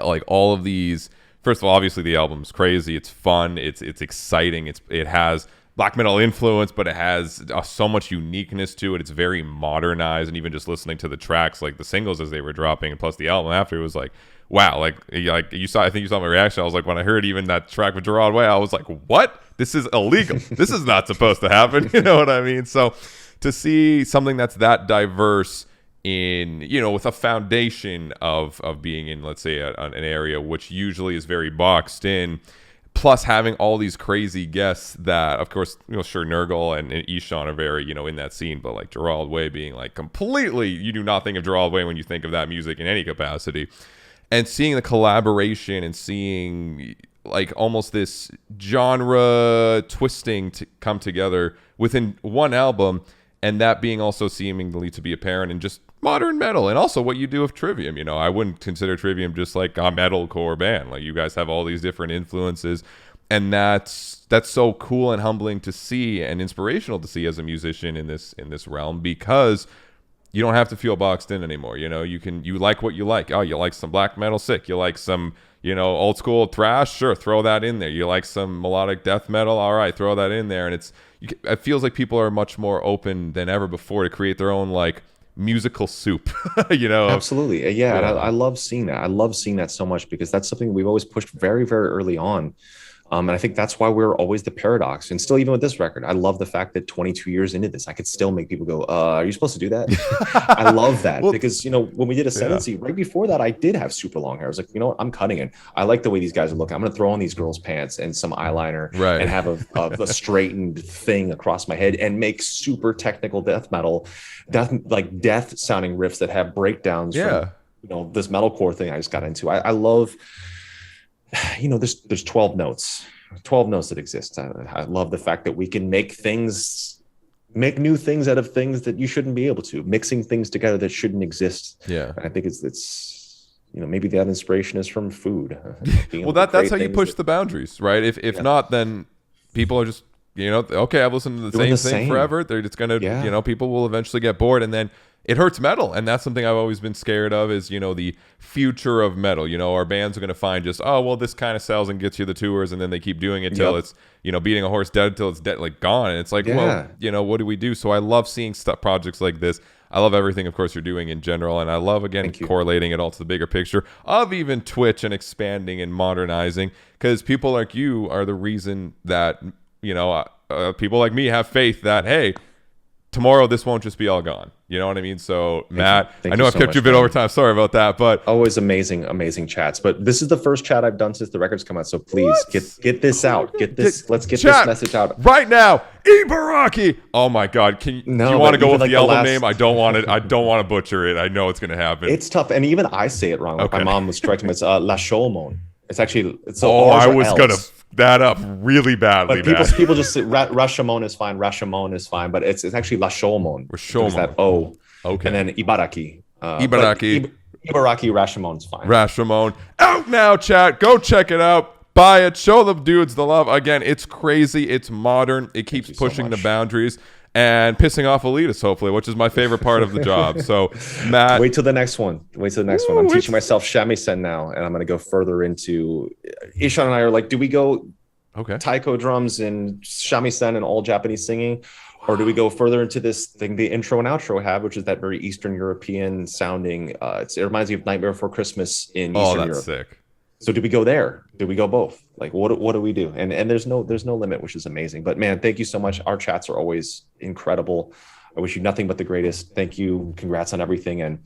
Like all of these, first of all, obviously the album's crazy, it's fun, it's exciting, it has black metal influence, but it has so much uniqueness to it. It's very modernized, and even just listening to the tracks, like the singles as they were dropping, and plus the album after, it was like, wow, like you saw, I think you saw my reaction. I was like, when I heard even that track with Gerard Way, I was like, what? This is illegal. This is not supposed to happen. You know what I mean? So to see something that's that diverse in, with a foundation of being in, let's say, an area which usually is very boxed in, plus having all these crazy guests that, of course, sure, Nurgle and Ihsahn are very, in that scene, but like Gerard Way being like completely, you do not think of Gerard Way when you think of that music in any capacity, and seeing the collaboration and seeing like almost this genre twisting to come together within one album, and that being also seemingly to be apparent in just modern metal, and also what you do with Trivium. I wouldn't consider Trivium just like a metalcore band. Like, you guys have all these different influences, and that's so cool and humbling to see, and inspirational to see as a musician in this realm, because you don't have to feel boxed in anymore. You like what you like. Oh, you like some black metal, sick. You like some old school thrash, sure, throw that in there. You like some melodic death metal, all right, throw that in there. And it feels like people are much more open than ever before to create their own like musical soup. Absolutely. Yeah. And I love seeing that. I love seeing that so much, because that's something we've always pushed very, very early on. And I think that's why we're always the paradox. And still, even with this record, I love the fact that 22 years into this, I could still make people go, are you supposed to do that? I love that. Well, because, when we did Ascendancy, right before that, I did have super long hair. I was like, what? I'm cutting it. I like the way these guys are looking. I'm going to throw on these girls' pants and some eyeliner, and have a straightened thing across my head, and make super technical death metal, death sounding riffs that have breakdowns from, this metalcore thing I just got into. I love... there's 12 notes that exist. I love the fact that we can make things make new things out of things that you shouldn't be able to, mixing things together that shouldn't exist. Yeah. And I think it's maybe that inspiration is from food. Well, that's how you push the boundaries, right? If not, then people are just, okay, I've listened to the same thing forever. They're just going to, people will eventually get bored, and then it hurts metal. And that's something I've always been scared of is, the future of metal. Our bands are going to find just, oh, well, this kind of sells and gets you the tours, and then they keep doing it till it's, beating a horse dead till it's dead, like gone. And it's like, well, what do we do? So I love seeing projects like this. I love everything, of course, you're doing in general. And I love, again, correlating it all to the bigger picture of even Twitch and expanding and modernizing, because people like you are the reason that, people like me have faith that, hey, tomorrow this won't just be all gone. You know what I mean? So Matt, I know I've kept you a bit over time. Sorry about that, but always amazing chats. But this is the first chat I've done since the records come out. So please get this out. Let's get this message out right now. Ibaraki. Oh my God. Do you want to go with the album name? I don't want to butcher it. I know it's going to happen. It's tough, and even I say it wrong. Like my mom was correcting me. It's La Shomon. It's actually I was gonna that up really badly. But people just say Rashomon is fine. Rashomon is fine, but it's actually Lashomon. Rashomon. That O. Okay. And then Ibaraki. Ibaraki. Ibaraki. Rashomon's fine. Rashomon out now, chat. Go check it out. Buy it. Show the dudes the love. Again, it's crazy. It's modern. It keeps pushing the boundaries and pissing off elitists, hopefully, which is my favorite part of the job. So, Matt, wait till the next one. I'm teaching myself shamisen now, and I'm going to go further into. Ihsahn and I are like, do we go taiko drums and shamisen and all Japanese singing, or do we go further into this thing the intro and outro have, which is that very Eastern European sounding? It reminds me of Nightmare Before Christmas in Eastern Europe. Oh, that's sick. So do we go there? Do we go both? Like, what do we do? And there's no limit, which is amazing. But man, thank you so much. Our chats are always incredible. I wish you nothing but the greatest. Thank you. Congrats on everything. And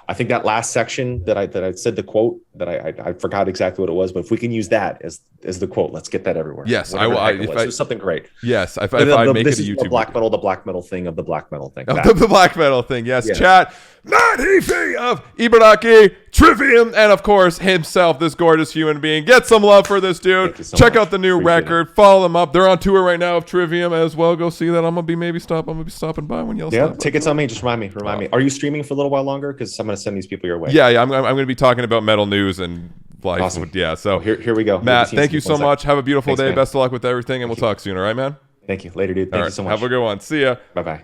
I think that last section that I said the quote that I forgot exactly what it was, but if we can use that as the quote, let's get that everywhere. Yes, it was something great. Yes, if I make it a YouTube. The black metal thing of the black metal thing. The black metal thing. Yes, chat. Matt Heafy of Ibaraki, Trivium, and of course himself, this gorgeous human being. Get some love for this dude. Check out the new record. Follow them up. They're on tour right now of Trivium as well. Go see that. I'm gonna be stopping by when y'all stop. Tickets on me. Just remind me. Are you streaming for a little while longer? Because I'm gonna send these people your way. Yeah. I'm gonna be talking about metal news and life. Awesome. Yeah. So here we go. Matt, thank you so much. Have a beautiful day. Man. Best of luck with everything, and we'll talk soon. All right, man. Thank you. Later, dude. Thank you so much. Have a good one. See ya. Bye-bye.